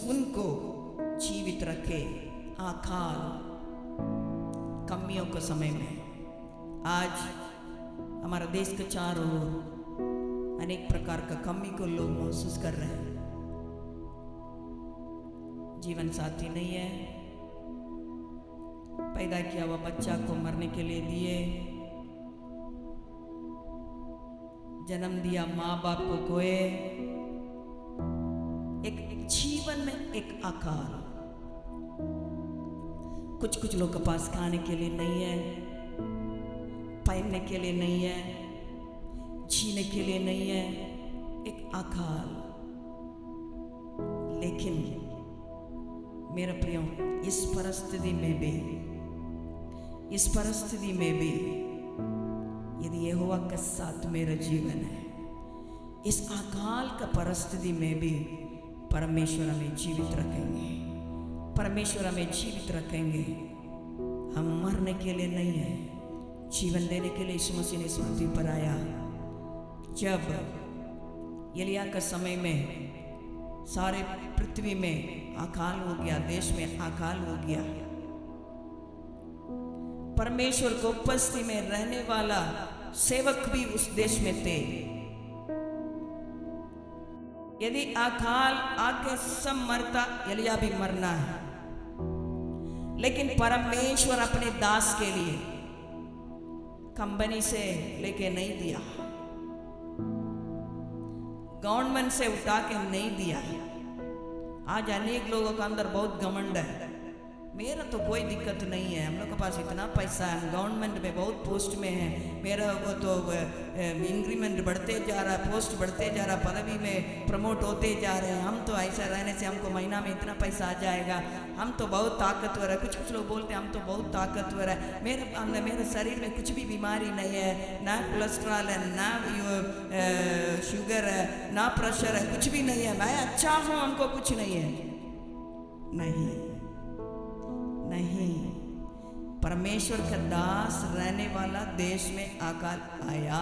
उनको जीवित रखे। अकाल, कमियों के समय में आज हमारा देश के चारों ओर अनेक प्रकार का कमी को लोग महसूस कर रहे हैं। जीवन साथी नहीं है, पैदा किया हुआ बच्चा को मरने के लिए दिए, जन्म दिया माँ बाप को खोए। एक जीवन में एक अकाल। कुछ लोग के पास खाने के लिए नहीं है, पहनने के लिए नहीं है, जीने के लिए नहीं है, एक अकाल। लेकिन मेरा प्रियो, इस परिस्थिति में भी यदि यहोवा के साथ मेरा जीवन है, इस अकाल का परिस्थिति में भी परमेश्वर हमें जीवित रखेंगे। परमेश्वर हमें जीवित रखेंगे। हम मरने के लिए नहीं है, जीवन देने के लिए यीशु मसीह ने इस पृथ्वी पर आया। जब एलिया का समय में सारे पृथ्वी में अकाल हो गया, देश में अकाल हो गया, परमेश्वर को उपस्थिति में रहने वाला सेवक भी उस देश में थे। यदि अकाल आके सब मरता, एलिया भी मरना है, लेकिन परमेश्वर अपने दास के लिए कंपनी से लेके नहीं दिया, गवर्नमेंट से उठा के नहीं दिया। आज अनेक लोगों का अंदर बहुत घमंड है, मेरा तो कोई दिक्कत नहीं है, हम लोग के पास इतना पैसा है, गवर्नमेंट में बहुत पोस्ट में है, मेरा को तो इंक्रीमेंट बढ़ते जा रहा है, पोस्ट बढ़ते जा रहा, पदवी में प्रमोट होते जा रहे हैं। हम तो ऐसा रहने से हमको महीना में इतना पैसा आ जाएगा, हम तो बहुत ताकतवर है। कुछ लोग बोलते हैं हम तो बहुत ताकतवर है, मेरे शरीर में कुछ भी बीमारी नहीं है, ना कोलेस्ट्रॉल है, ना शुगर है, ना प्रेशर है, कुछ भी नहीं है, मैं अच्छा हूँ, हमको कुछ नहीं है। नहीं, परमेश्वर का दास रहने वाला देश में अकाल आया।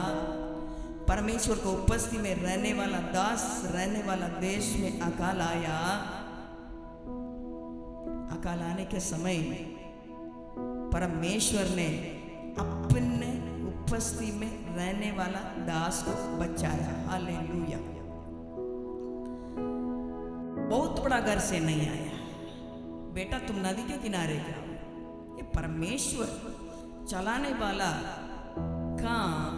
परमेश्वर को उपस्थिति में रहने वाला दास रहने वाला देश में अकाल आया। अकाल आने के समय परमेश्वर ने अपने उपस्थिति में रहने वाला दास को बचाया। बहुत बड़ा घर से नहीं आया, बेटा तुम नदी के किनारे जाओ। ये परमेश्वर चलाने वाला काम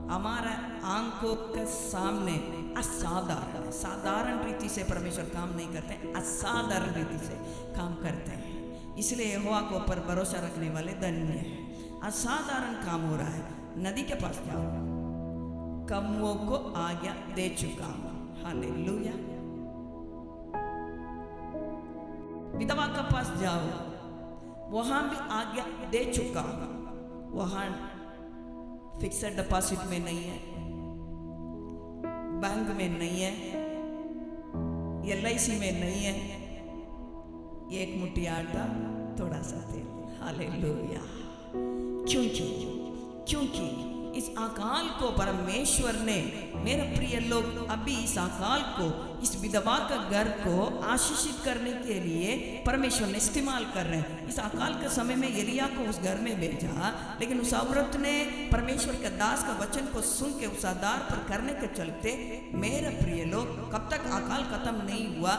हमारा आंखों के सामने असाधारण है। साधारण रीति से परमेश्वर काम नहीं करते हैं, असाधारण रीति से काम करते हैं। इसलिए यहोवा को ऊपर भरोसा रखने वाले धन्य हैं। असाधारण काम हो रहा है। नदी के पास जाओ, कमों को आज्ञा दे चुका हूं। हालेलुया। विधवा के पास जाओ, वहां भी आज्ञा दे चुका हूं। वहां फिक्स्ड डिपॉजिट में नहीं है, बैंक में नहीं है, LIC में नहीं है, एक मुट्ठी आटा थोड़ा सा तेल। हालेलुया। क्योंकि इस अकाल को परमेश्वर ने, मेरे प्रिय लोग, अभी इस अकाल को, इस विधवा का घर को आशीषित करने के लिए परमेश्वर ने इस्तेमाल कर रहे हैं। इस अकाल के समय में एलिया को उस घर में भेजा, लेकिन उस औरत ने परमेश्वर के दास का वचन को सुन के उस आधार पर करने के चलते, मेरे प्रिय लोग, कब तक अकाल खत्म नहीं हुआ।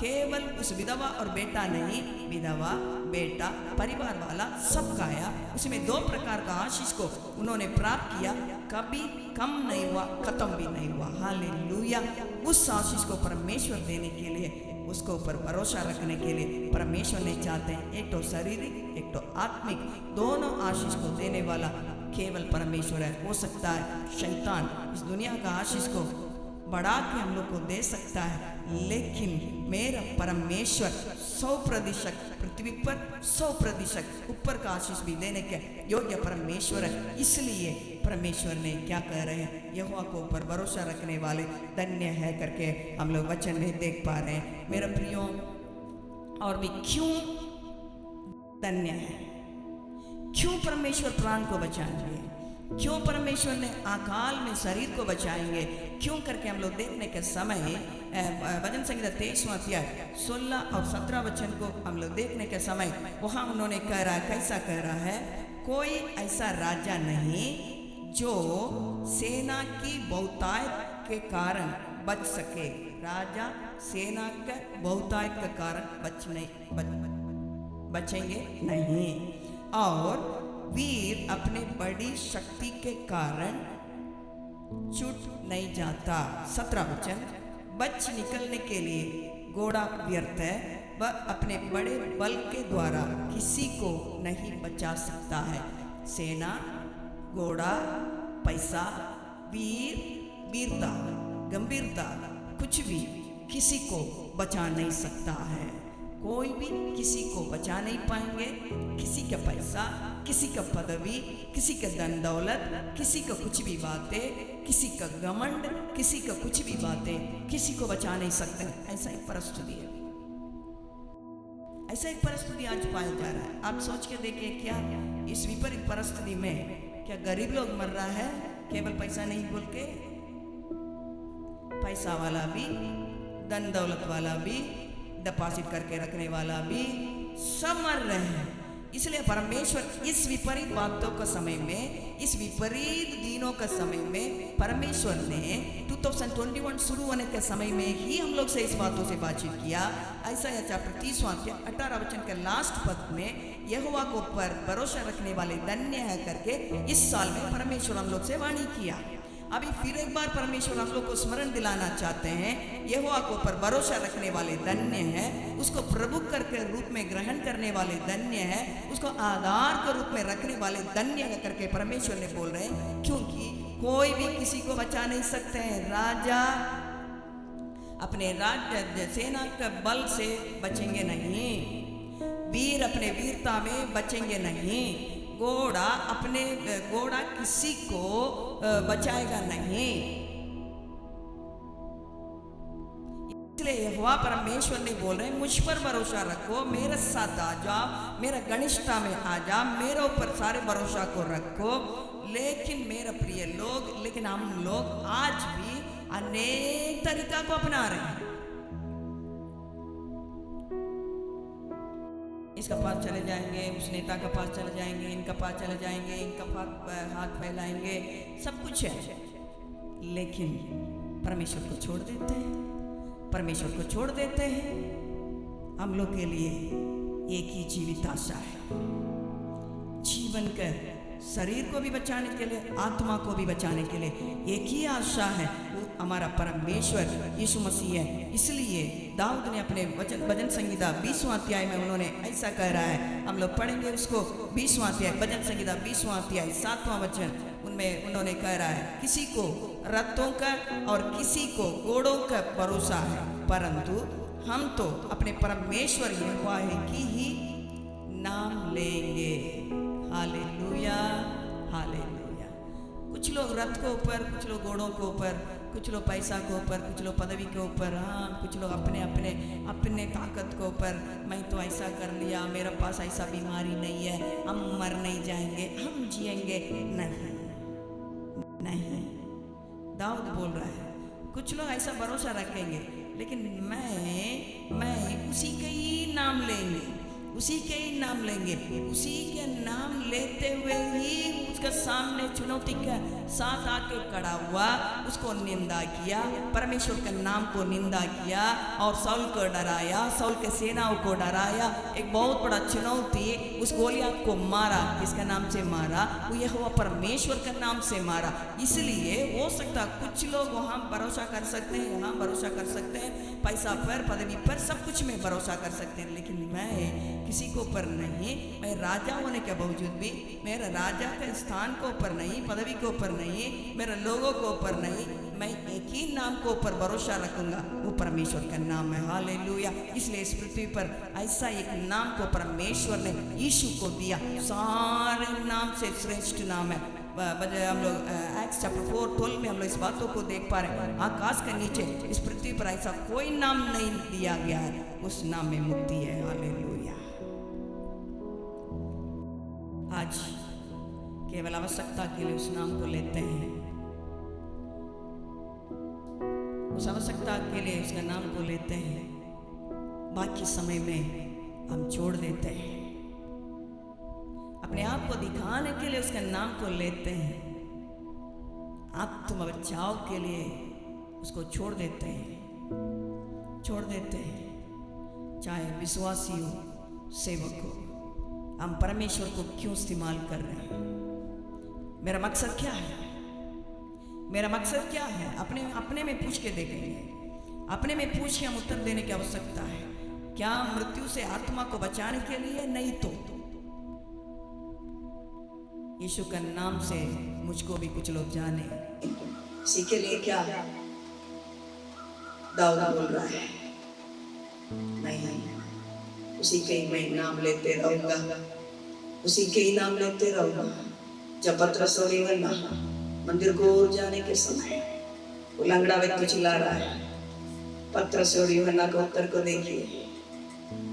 केवल उस विधवा और बेटा नहीं, विधवा, बेटा, परिवार वाला सबका आया। उसमें 2 प्रकार का आशीष को उन्होंने प्राप्त किया। कभी कम नहीं हुआ, खत्म भी नहीं हुआ। हालेलुया। उस आशीष को परमेश्वर देने के लिए, उसको ऊपर भरोसा रखने के लिए परमेश्वर ने चाहते हैं, एक तो शारीरिक, एक तो आत्मिक, दोनों आशीष को देने वाला केवल परमेश्वर है। हो सकता है शैतान इस दुनिया का आशीष को बढ़ा के हम लोग को दे सकता है, लेकिन मेरा परमेश्वर 100% पृथ्वी पर 100% ऊपर का आशीष भी देने के योग्य परमेश्वर है। इसलिए परमेश्वर ने क्या कह रहे हैं, यहोवा को ऊपर भरोसा रखने वाले धन्य है करके हम लोग वचन में देख पा रहे हैं। मेरे प्रियो, और भी क्यों धन्य है, क्यों परमेश्वर प्राण को बचाएंगे, क्यों परमेश्वर ने अकाल में शरीर को बचाएंगे, क्यों करके हम लोग देखने के समय भजन संहिता 23वां अध्याय 16 और 17 वचन को हम लोग देखने के समय वहाँ उन्होंने कह रहा है, कैसा कह रहा है, कोई ऐसा राजा नहीं जो सेना की बहुतायत के कारण बच सके। राजा सेना के बहुतायत के कारण बचेंगे नहीं, और वीर अपने बड़ी शक्ति के कारण छूट नहीं जाता। 17 वचन, बच निकलने के लिए घोड़ा व्यर्थ है, वह अपने बड़े बल के द्वारा किसी को नहीं बचा सकता है। सेना, घोड़ा, पैसा, वीर, वीरता, गंभीरता, कुछ भी किसी को बचा नहीं सकता है। कोई भी किसी को बचा नहीं पाएंगे। किसी का पैसा, किसी का पदवी, किसी का धन दौलत, किसी का कुछ भी बातें, किसी का घमंड, किसी का कुछ भी बातें किसी को बचा नहीं सकते। ऐसा एक परिस्थिति है, ऐसा एक परिस्थिति आज पाया जा रहा है। आप सोच के देखिए, क्या इस विपरीत परिस्थिति में क्या गरीब लोग मर रहा है केवल पैसा नहीं बोल के? पैसा वाला भी, धन दौलत वाला भी, डिपॉजिट करके रखने वाला भी, सब मर रहे हैं। इसलिए परमेश्वर इस विपरीत बातों का समय में, इस विपरीत दिनों का समय में परमेश्वर ने 2021 शुरू होने के समय में ही हम लोग से इस बातों से बातचीत किया। ऐसा या चैप्टर 30वां अध्याय 18 वचन के लास्ट पद में यहोवा को पर भरोसा रखने वाले धन्य है करके इस साल में परमेश्वर हम लोग से वाणी किया। अभी फिर एक बार परमेश्वर हम लोग को स्मरण दिलाना चाहते हैं, यहोवा को पर भरोसा रखने वाले धन्य है, उसको प्रभु करके रूप में ग्रहण करने वाले धन्य है, उसको आधार के रूप में रखने वाले धन्य है करके परमेश्वर ने बोल रहे हैं। क्योंकि कोई भी किसी को बचा नहीं सकते हैं। राजा अपने राज्य सेना के बल से बचेंगे नहीं, वीर अपने वीरता में बचेंगे नहीं, घोड़ा किसी को बचाएगा नहीं। इसलिए यहोवा परमेश्वर ने बोल रहे हैं, मुझ पर भरोसा रखो, मेरे साथ आ जाओ, मेरा घनिष्ठता में आ जाओ, मेरे ऊपर सारे भरोसा को रखो। लेकिन मेरे प्रिय लोग, लेकिन हम लोग आज भी अनेक तरीका को अपना रहे हैं। इसका पास चले जाएंगे, उस नेता का पास चले जाएंगे, इनका पास चले जाएंगे, इनका हाथ फैलाएंगे, सब कुछ है, लेकिन परमेश्वर को छोड़ देते हैं। परमेश्वर को छोड़ देते हैं। हम लोग के लिए एक ही जीवित आशा है, जीवन के शरीर को भी बचाने के लिए, आत्मा को भी बचाने के लिए एक ही आशा है, वो हमारा परमेश्वर यीशु मसीह है। इसलिए दाऊद ने अपने भजन संहिता 20वां अध्याय में उन्होंने ऐसा कह रहा है, हम लोग पढ़ेंगे उसको। 20वां अध्याय भजन संहिता 20वां अध्याय 7वां वचन, उनमें उन्होंने कह रहा है, किसी को रथों का और किसी को घोड़ों का भरोसा है, परंतु हम तो अपने परमेश्वर यहोवा की ही नाम लेंगे। Hallelujah, hallelujah. कुछ लोग रथ के ऊपर, कुछ लोग घोड़ों के ऊपर, कुछ लोग पैसा के ऊपर, कुछ लोग पदवी के ऊपर, हाँ, कुछ लोग अपने अपने अपने ताकत के ऊपर, मैं तो ऐसा कर लिया, मेरे पास ऐसा बीमारी नहीं है, हम मर नहीं जाएंगे, हम जिएंगे। नहीं नहीं, दाऊद बोल रहा है, कुछ लोग ऐसा भरोसा रखेंगे, लेकिन मैं उसी के ही नाम लेंगे, उसी के ही नाम लेंगे। उसी के नाम लेते हुए ही उसके सामने चुनौती के साथ आके खड़ा हुआ, उसको निंदा किया, परमेश्वर के नाम को निंदा किया और साउल को डराया, साउल के सेनाओं को डराया। एक बहुत बड़ा चुनौती, उस गोलियत को मारा, किसके नाम से मारा? वो यहोवा परमेश्वर के नाम से मारा। इसलिए हो सकता कुछ लोग वहाँ भरोसा कर सकते हैं, यहाँ भरोसा कर सकते हैं, पैसा पर, पदवी पर, सब कुछ में भरोसा कर सकते हैं, लेकिन मैं किसी को ऊपर नहीं, मैं राजा होने के बावजूद भी मेरा राजा के स्थान को ऊपर नहीं, पदवी के ऊपर नहीं, मेरे लोगों को ऊपर नहीं, मैं एक ही नाम को ऊपर भरोसा रखूंगा, वो परमेश्वर का नाम है। हालेलुया। इसलिए इस पृथ्वी पर ऐसा एक नाम को परमेश्वर ने यीशु को दिया, सारे नाम से श्रेष्ठ नाम है। हम लोग एक्ट्स चैप्टर 4:12 में हम लोग इस बातों को देख पा रहे हैं, आकाश के नीचे इस पृथ्वी पर ऐसा कोई नाम नहीं दिया गया है, उस नाम में मुक्ति है। हालेलुया। आज केवल आवश्यकता के लिए उस नाम को लेते हैं, उस आवश्यकता के लिए उसके नाम को लेते हैं, बाकी समय में हम छोड़ देते हैं। अपने आप को दिखाने के लिए उसके नाम को लेते हैं, आत्म बचाव के लिए उसको छोड़ देते हैं, छोड़ देते हैं। चाहे विश्वासी हो, सेवक हो, हम परमेश्वर को क्यों इस्तेमाल कर रहे हैं? मेरा मकसद क्या है? मेरा मकसद क्या है? अपने में पूछ के देखेंगे, अपने में पूछ के हम उत्तर देने की आवश्यकता है। क्या मृत्यु से आत्मा को बचाने के लिए? नहीं तो यीशु के नाम से मुझको भी कुछ लोग जाने, इसी के लिए क्या दाऊद बोल रहा है, नहीं, उसी के ही मैं नाम लेते रहूंगा, उसी के ही नाम लेते रहूंगा। जब पतरस और यूहन्ना मंदिर को ओर जाने के समय वो लंगड़ा व्यक्ति चिल्ला रहा है, पतरस और यूहन्ना के उत्तर को देखिए,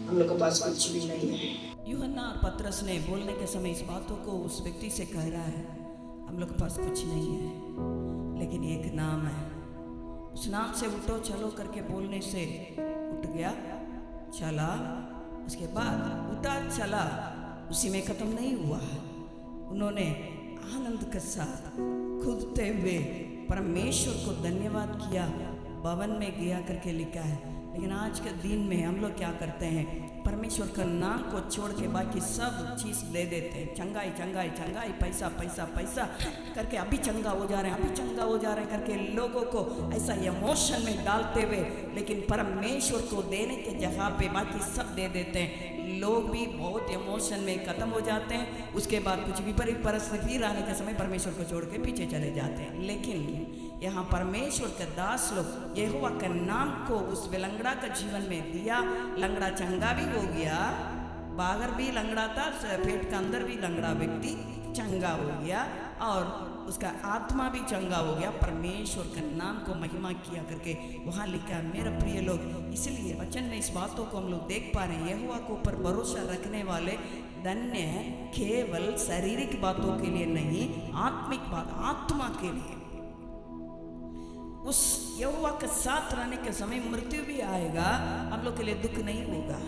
हम लोग के पास कुछ भी नहीं है। यूहन्ना और पतरस ने बोलने के समय इस बातों को उस व्यक्ति से कह रहा है, हम लोग के पास कुछ नहीं है, लेकिन एक नाम है, उस नाम से उठो चलो करके बोलने से उठ गया, चला, उसके बाद उठा चला, उसी में खत्म नहीं हुआ। उन्होंने आनंद के साथ खुदते हुए परमेश्वर को धन्यवाद किया, भवन में गया करके लिखा है। लेकिन आज के दिन में हम लोग क्या करते हैं? परमेश्वर का नाम को छोड़ के बाकी सब चीज़ दे देते हैं। चंगाई चंगाई चंगाई, पैसा पैसा पैसा करके अभी चंगा हो जा रहे हैं, अभी चंगा हो जा रहे हैं करके लोगों को ऐसा इमोशन में डालते हुए, लेकिन परमेश्वर को देने के जगह पे बाकी सब दे देते हैं। लोग भी बहुत इमोशन में ख़त्म हो जाते हैं, उसके बाद कुछ विपरीत परिस्थिति आने के समय परमेश्वर को छोड़ के पीछे चले जाते हैं। लेकिन यहाँ परमेश्वर के दास लोग यहोवा के नाम को उस लंगड़ा के जीवन में दिया, लंगड़ा चंगा भी हो गया, बाहर भी लंगड़ा था, पेट के अंदर भी लंगड़ा व्यक्ति चंगा हो गया और उसका आत्मा भी चंगा हो गया। परमेश्वर के नाम को महिमा किया करके वहाँ लिखा है। मेरे प्रिय लोग, इसलिए वचन में इस बातों को हम लोग देख पा रहे हैं, यहोवा के ऊपर भरोसा रखने वाले धन्य है, केवल शारीरिक बातों के लिए नहीं, आत्मिक बात, आत्मा के लिए। उस यहोवा के साथ रहने के समय मृत्यु भी आएगा, हम लोग के लिए दुख नहीं होगा,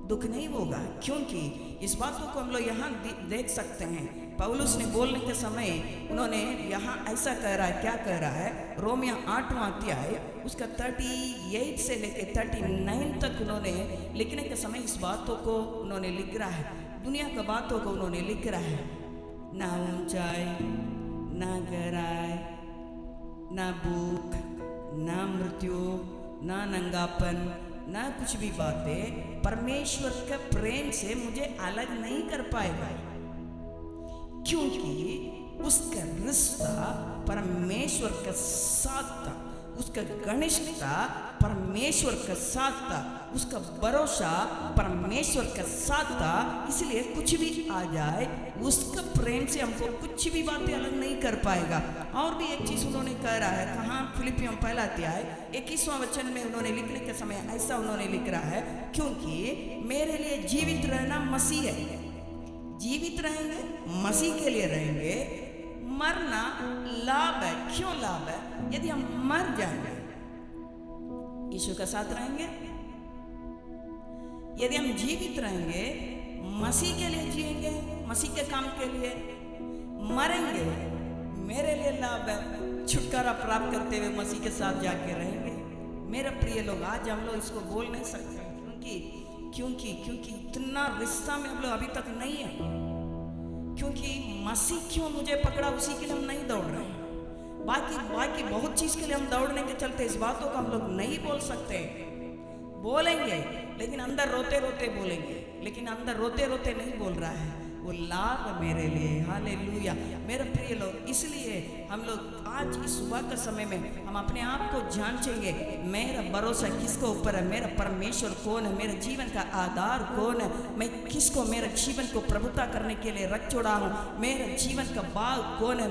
दुख नहीं होगा, क्योंकि इस बातों को हम लोग यहाँ देख सकते हैं। पौलुस ने बोलने के समय उन्होंने यहाँ ऐसा कह रहा है, क्या कह रहा है, रोमिया 8वां अध्याय उसका 38 से लेकर 39 तक उन्होंने लिखने के समय इस बातों को उन्होंने लिख रहा है, दुनिया की बातों को उन्होंने लिख रहा है। ना ऊंचाई, ना गहराई, ना भूख, ना मृत्यु, ना नंगापन, ना कुछ भी बातें परमेश्वर के प्रेम से मुझे अलग नहीं कर पाएगा, क्योंकि उसका रिश्ता परमेश्वर के साथ था, उसका घनिष्ठता परमेश्वर के साथ था, उसका भरोसा परमेश्वर के साथ था। इसलिए कुछ भी आ जाए उसका प्रेम से हमको कुछ भी बातें अलग नहीं कर पाएगा। और भी एक चीज उन्होंने कह रहा है, कहाँ, फिलिपियों 1 अध्याय 21वां वचन में उन्होंने लिखने के समय ऐसा उन्होंने लिख रहा है, क्योंकि मेरे लिए जीवित रहना मसीह है। जीवित रहेंगे, मसीह के लिए रहेंगे, मरना लाभ है। क्यों लाभ है? यदि हम मर जाएंगे यीशु के साथ रहेंगे, यदि हम जीवित रहेंगे मसीह के लिए जिएंगे, मसीह के काम के लिए, मरेंगे मेरे लिए लाभ है, छुटकारा प्राप्त करते हुए मसीह के साथ जाके रहेंगे। मेरे प्रिय लोग, आज हम लोग इसको बोल नहीं सकते, क्योंकि इतना रिश्ता में हम लोग अभी तक नहीं है, क्योंकि मसीह क्यों मुझे पकड़ा उसी के लिए हम नहीं दौड़ रहे हैं। बाकी बहुत चीज के लिए हम दौड़ने के चलते इस बातों को हम लोग नहीं बोल सकते। बोलेंगे लेकिन अंदर रोते रोते बोलेंगे, लेकिन अंदर रोते रोते नहीं बोल रहा है, वो लाभ मेरे लिए। हालेलुया मेरे प्रिय लोग, इसलिए हम लोग आज इस सुबह के समय में हम अपने आप को जांचेंगे, मेरा भरोसा किसको ऊपर है, मेरा परमेश्वर कौन है, मेरे जीवन का आधार कौन है, मैं किसको मेरे जीवन को प्रभुता करने के लिए रख छोड़ा हूँ, मेरा जीवन का बाग कौन है,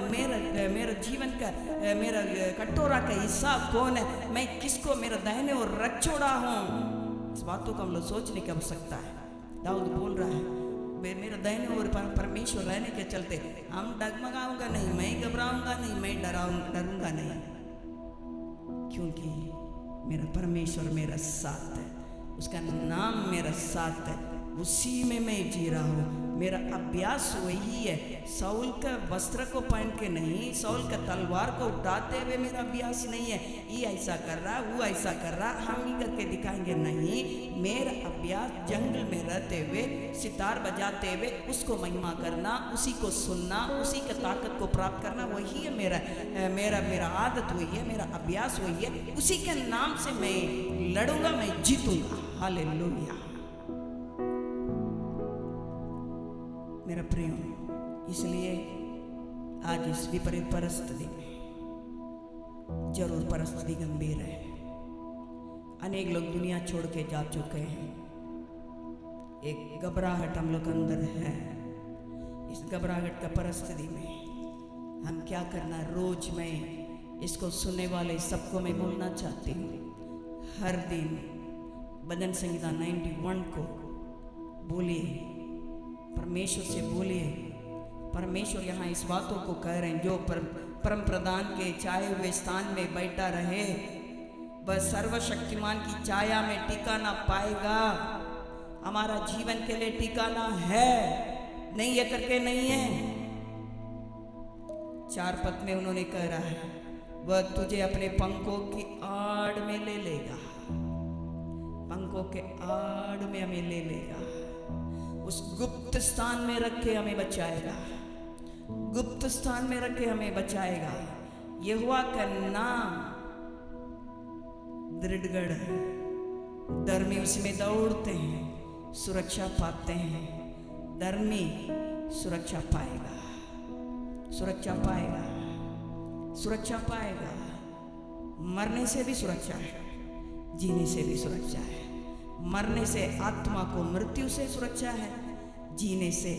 मेरा जीवन का मेरा कटोरा का हिसाब कौन है, मैं किसको मेरा दाहिने ओर रख छोड़ा हूँ। इस बातों को हम लोग सोचने की आवश्यकता है। दाऊद बोल रहा है, मेरे दाहिने ओर परमेश्वर रहने के चलते हम डगमगाऊंगा नहीं, मैं घबराऊंगा नहीं, मैं डरूंगा नहीं, क्योंकि मेरा परमेश्वर मेरा साथ है, उसका नाम मेरा साथ है, उसी में मैं जी रहा हूँ। मेरा अभ्यास वही है, साउल का वस्त्र को पहन के नहीं, साउल का तलवार को उठाते हुए मेरा अभ्यास नहीं है, ये ऐसा कर रहा, वो ऐसा कर रहा, हम ही करके दिखाएंगे नहीं। मेरा अभ्यास जंगल में रहते हुए, सितार बजाते हुए उसको महिमा करना, उसी को सुनना, उसी के ताकत को प्राप्त करना, वही है मेरा आदत वही है, मेरा अभ्यास वही है। उसी के नाम से मैं लड़ूंगा, मैं जीतूंगा। हालेलुया मेरा प्रिय, इसलिए आज इस विपरीत परिस्थिति में, जरूर परिस्थिति गंभीर है, अनेक लोग दुनिया छोड़ के जा चुके हैं, एक घबराहट हम लोग अंदर है। इस घबराहट का परिस्थिति में हम क्या करना, रोज मैं इसको सुनने वाले सबको मैं बोलना चाहती हूँ, हर दिन भजन संहिता 91 को बोलिए, परमेश्वर से बोलिए। परमेश्वर यहाँ इस बातों को कह रहे हैं, जो परम प्रधान के छाए हुए स्थान में बैठा रहे वह सर्वशक्तिमान की छाया में टिकाना पाएगा। हमारा जीवन के लिए टिकाना है, नहीं ये करके नहीं है। 4 पद में उन्होंने कह रहा है, वह तुझे अपने पंखों की आड़ में ले लेगा, पंखों के आड़ में हमें ले लेगा, उस गुप्त स्थान में रख के हमें बचाएगा, गुप्त स्थान में रख के हमें बचाएगा। यहोवा का नाम दृढ़गढ़ है, धर्मी उसमें दौड़ते हैं, सुरक्षा पाते हैं। धर्मी सुरक्षा पाएगा, सुरक्षा पाएगा, सुरक्षा पाएगा। मरने से भी सुरक्षा है, जीने से भी सुरक्षा है। मरने से आत्मा को मृत्यु से सुरक्षा है, जीने से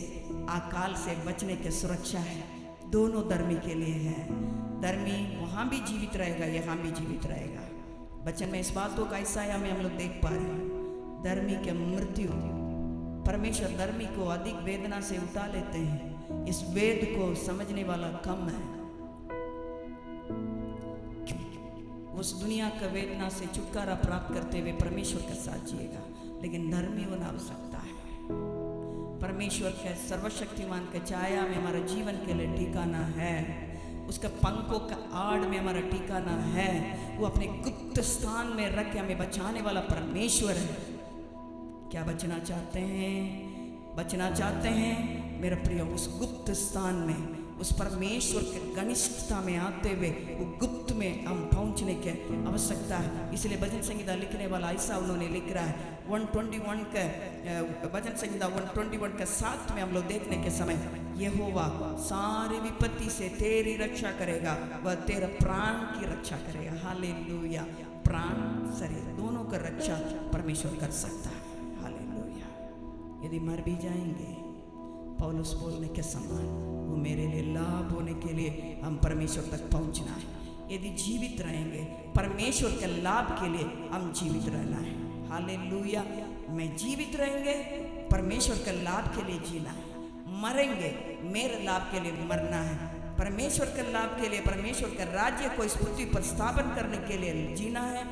अकाल से बचने की सुरक्षा है। दोनों धर्मी के लिए है। धर्मी वहाँ भी जीवित रहेगा, यहाँ भी जीवित रहेगा। वचन में इस बातों का ऐसा है, हमें हम लोग देख पा रहे हैं। धर्मी के मृत्यु, परमेश्वर धर्मी को अधिक वेदना से उठा लेते हैं। इस वेद को समझने वाला कम है। उस दुनिया का वेदना से छुटकारा प्राप्त करते हुए परमेश्वर के साथ जिएगा, लेकिन धर्मी होना आवश्यकता है। परमेश्वर के सर्वशक्तिमान के छाया में हमारा जीवन के लिए ठिकाना है, उसका पंखों का आड़ में हमारा ठिकाना है। वो अपने गुप्त स्थान में रख के हमें बचाने वाला परमेश्वर है। क्या बचना चाहते हैं? बचना चाहते हैं मेरे प्रिय? उस गुप्त स्थान में, उस परमेश्वर के घनिष्ठता में आते हुए वो गुप्त में हम पहुंचने की आवश्यकता है। इसलिए भजन संहिता लिखने वाला ऐसा उन्होंने लिख रहा है 121 का भजन संहिता 121 का 7 में हम लोग देखने के समय, यहोवा सारी विपत्ति से तेरी रक्षा करेगा, वह तेरा प्राण की रक्षा करेगा। हालेलुया। प्राण शरीर दोनों का रक्षा परमेश्वर कर सकता है। हालेलुया। यदि मर भी जाएंगे, पौलुस बोलने के समान, वो मेरे लिए लाभ होने के लिए हम परमेश्वर तक पहुंचना है। यदि जीवित रहेंगे, परमेश्वर के लाभ के लिए हम जीवित रहना है। हालेलुया। मैं जीवित रहेंगे, परमेश्वर के लाभ के लिए जीना है। मरेंगे, मेरे लाभ के लिए मरना है। परमेश्वर के लाभ के लिए, परमेश्वर के राज्य को इस पृथ्वी पर स्थापन करने के लिए जीना है।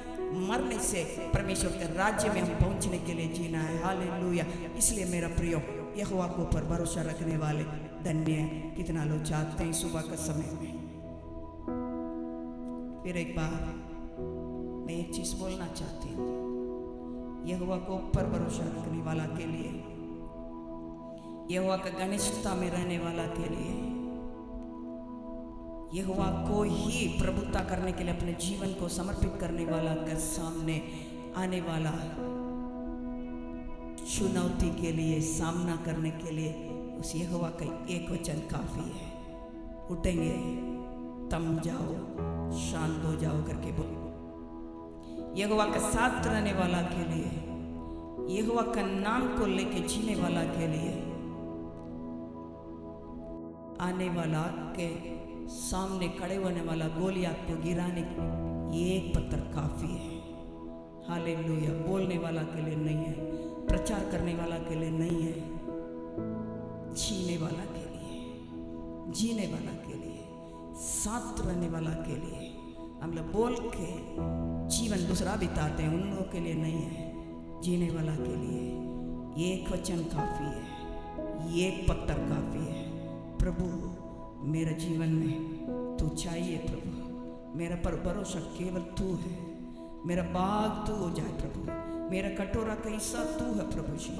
मरने से परमेश्वर के राज्य में हम पहुंचने के लिए जीना है। हालेलुया। इसलिए मेरा प्रियो, यहोवा के ऊपर भरोसा रखने वाले धन्य हैं। कितना लोग चाहते हैं सुबह के समय में। फिर एक बार मैं एक चीज बोलना चाहती हूँ, यहोवा को ऊपर भरोसा रखने वाला के लिए, यहोवा का घनिष्ठता में रहने वाला के लिए, यहोवा को ही प्रभुता करने के लिए अपने जीवन को समर्पित करने वाला के सामने आने वाला चुनौती के लिए सामना करने के लिए उस यहोवा का एक वचन काफी है। उठेंगे, थम जाओ, शांत हो जाओ करके बोल। यहोवा के साथ रहने वाला के लिए, यहोवा का नाम को लेके जीने वाला के लिए, आने वाला के सामने खड़े होने वाला गोलियात को गिराने ये एक पत्थर काफी है। हालेलुया। बोलने वाला के लिए नहीं है, प्रचार करने वाला के लिए नहीं है, जीने वाला के लिए, जीने वाला के लिए, साथ रहने वाला के लिए। हम लोग बोल के जीवन दूसरा बिताते हैं, उन लोगों के लिए नहीं है, जीने वाला के लिए एक वचन काफी है, एक पत्थर काफी है। प्रभु मेरा जीवन में तू चाहिए प्रभु, मेरा पर भरोसा केवल तू है, मेरा बाग तू हो जाए प्रभु, मेरा कटोरा कैसा तू है प्रभु जी।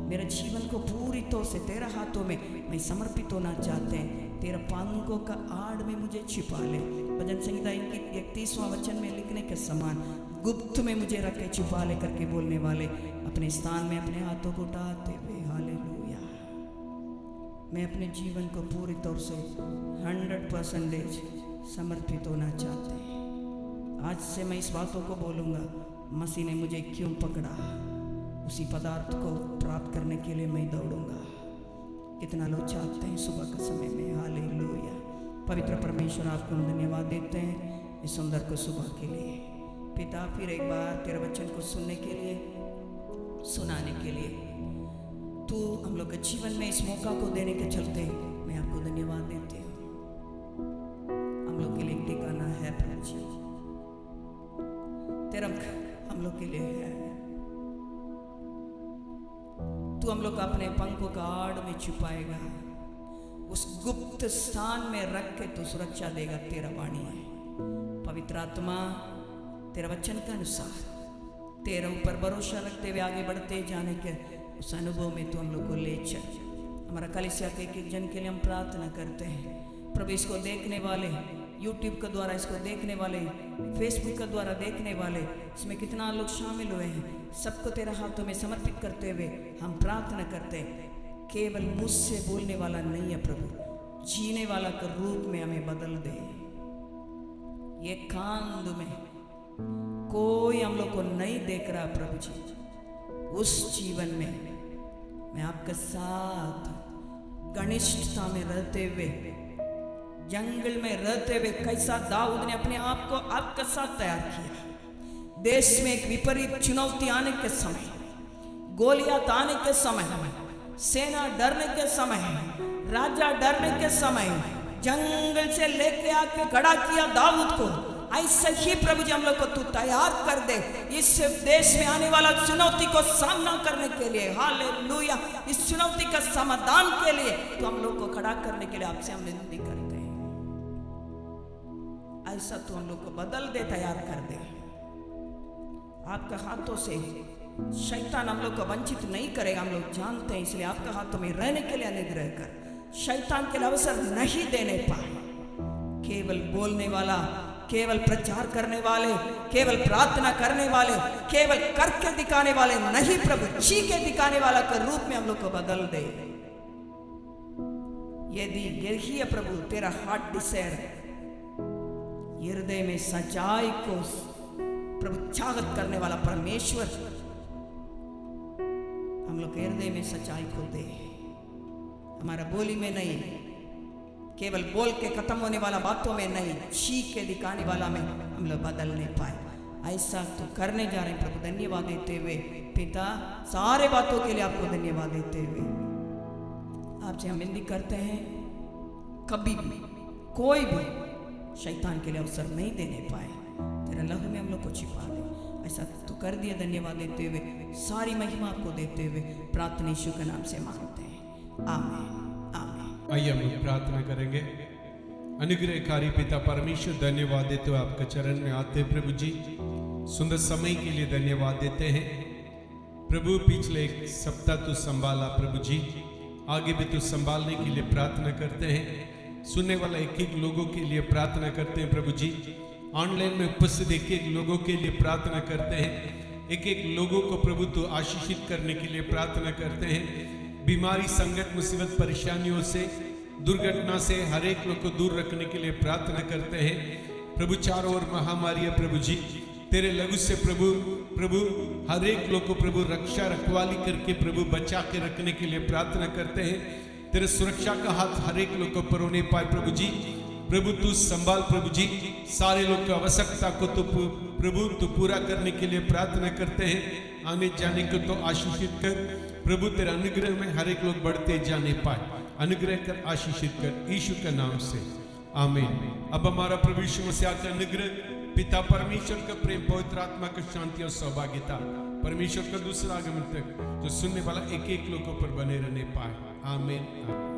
मेरा जीवन को पूरी तौर से तेरा हाथों में मैं समर्पित होना चाहते हैं। तेरा पंखों का आड़ में मुझे छिपा ले। भजन संहिता 31वां वचन में लिखने के समान, गुप्त में मुझे रख के छिपा ले करके बोलने वाले अपने स्थान में अपने हाथों को उठाते हुए, हालेलुया, मैं अपने जीवन को पूरी तौर से 100% समर्पित होना चाहते हैं। आज से मैं इस बातों को बोलूँगा, मसीह ने मुझे क्यों पकड़ा, उसी पदार्थ को प्राप्त करने के लिए मैं दौड़ूंगा। कितना लोग चाहते हैं सुबह के समय में। हालेलुया। पवित्र परमेश्वर, आपको हम धन्यवाद देते हैं इस सुंदर को सुबह के लिए। पिता, फिर एक बार तेरे वचन को सुनने के लिए, सुनाने के लिए तू हम लोग के जीवन में इस मौका को देने के चलते मैं आपको धन्यवाद देती हूँ। हम लोग के लिए एक ठिकाना है प्रभु जी, तेरा हम लोग के लिए है। तू हम लोग का अपने पंखों का आड़ में छुपाएगा, उस गुप्त स्थान में रख के तू सुरक्षा देगा। तेरा वाणी है पवित्र आत्मा, तेरा वचन के अनुसार तेरे ऊपर भरोसा रखते हुए आगे बढ़ते जाने के उस अनुभव में तू हम लोग को ले चल। हमारा कलीसिया के एक जन के लिए हम प्रार्थना करते हैं प्रभु। इसको देखने वाले, यूट्यूब के द्वारा इसको देखने वाले, फेसबुक के द्वारा देखने वाले, इसमें कितना लोग शामिल हुए हैं, सबको तेरा हाथों में समर्पित करते हुए हम प्रार्थना करते हैं। केवल मुझसे बोलने वाला नहीं है प्रभु, जीने वाला के रूप में हमें बदल दे। ये कांध में कोई हम लोग को नहीं देख रहा प्रभु जी, उस जीवन में मैं आपके साथ घनिष्ठता में रहते हुए, जंगल में रहते हुए कैसा दाऊद ने अपने आप को आपके साथ तैयार किया। देश में एक विपरीत चुनौती आने के समय, गोलियात आने के समय, सेना डरने के समय, राजा डरने के समय, जंगल से लेके आके खड़ा किया दाऊद को। ऐसे ही प्रभु जी हम लोग को तू तैयार कर दे इस देश में आने वाला चुनौती को सामना करने के लिए। हालेलुया। इस चुनौती का समाधान के लिए तो हम लोग को खड़ा करने के लिए आपसे हम विनती करते हैं। ऐसा तो हम लोग को बदल दे, तैयार कर दे। आपके हाथों से शैतान हम लोग को वंचित नहीं करेगा, हम लोग जानते हैं। इसलिए आपके हाथों में रहने के लिए अनुग्रह कर, शैतान के लिए अवसर नहीं देने पाए। केवल बोलने वाला, केवल प्रचार करने वाले, केवल प्रार्थना करने वाले, केवल करके दिखाने वाले नहीं प्रभु, जी के दिखाने वाला के रूप में हम लोग को बदल दे। यदि यही है प्रभु तेरा हार्ट डिजायर, हृदय में सच्चाई को प्रभु चाहत करने वाला परमेश्वर, हम लोग हृदय में सच्चाई को दे। हमारा बोली में नहीं, केवल बोल के खत्म होने वाला बातों में नहीं, चीख के दिखाने वाला में हम लोग बदलने पाए। ऐसा तो करने जा रहे हैं प्रभु। धन्यवाद देते हुए पिता, सारे बातों के लिए आपको धन्यवाद देते हुए आपसे हम विनती करते हैं, कभी भी कोई भी शैतान के लिए अवसर नहीं देने पाए। तेरा लहू में हम लोग को छिपा दे। ऐसा तो कर दिया। धन्यवाद देते हुए सारी महिमा आपको देते हुए प्रार्थना यीशु के नाम से मांगते हैं। आमीन, आमीन। आइए हम लोग प्रार्थना करेंगे। अनुग्रहकारी पिता परमेश्वर, धन्यवाद देते हुए आपके चरण में आते हैं प्रभु जी। सुंदर समय के लिए धन्यवाद देते हैं प्रभु। पिछले एक सप्ताह तो संभाला प्रभु जी, आगे भी तो संभालने के लिए प्रार्थना करते हैं। सुनने वाला एक एक लोगों के लिए प्रार्थना करते हैं प्रभु जी। ऑनलाइन में उपस्थित एक एक लोगों के लिए प्रार्थना करते हैं। एक एक लोगों को प्रभु तो आशीषित करने के लिए प्रार्थना करते हैं। बीमारी, संकट, मुसीबत, परेशानियों से, दुर्घटना से हर एक लोग को दूर रखने के लिए प्रार्थना करते हैं प्रभु। चारों ओर महामारी है प्रभु जी, तेरे लहू से प्रभु हर एक लोग को प्रभु रक्षा रखवाली करके प्रभु बचा के रखने के लिए प्रार्थना करते हैं। तेरे सुरक्षा का हाथ हर एक लोग को पर होने पाए प्रभु जी। प्रभु तू संभाल प्रभु जी, सारे लोग की आवश्यकता को तो प्रभु तू पूरा करने के लिए प्रार्थना करते हैं। आने जाने को तो आशीषित कर प्रभु। तेरे अनुग्रह में हर एक लोग बढ़ते जाने पाए। अनुग्रह कर, आशीषित कर, यीशु के नाम से आमीन। अब हमारा प्रभु यीशु मसीह का अनुग्रह, पिता परमेश्वर का प्रेम, पवित्र आत्मा का शांति और सौभाग्यता, परमेश्वर का दूसरा आगमन तक जो सुनने वाला एक एक लोगों पर बने रहने पाए। आमीन।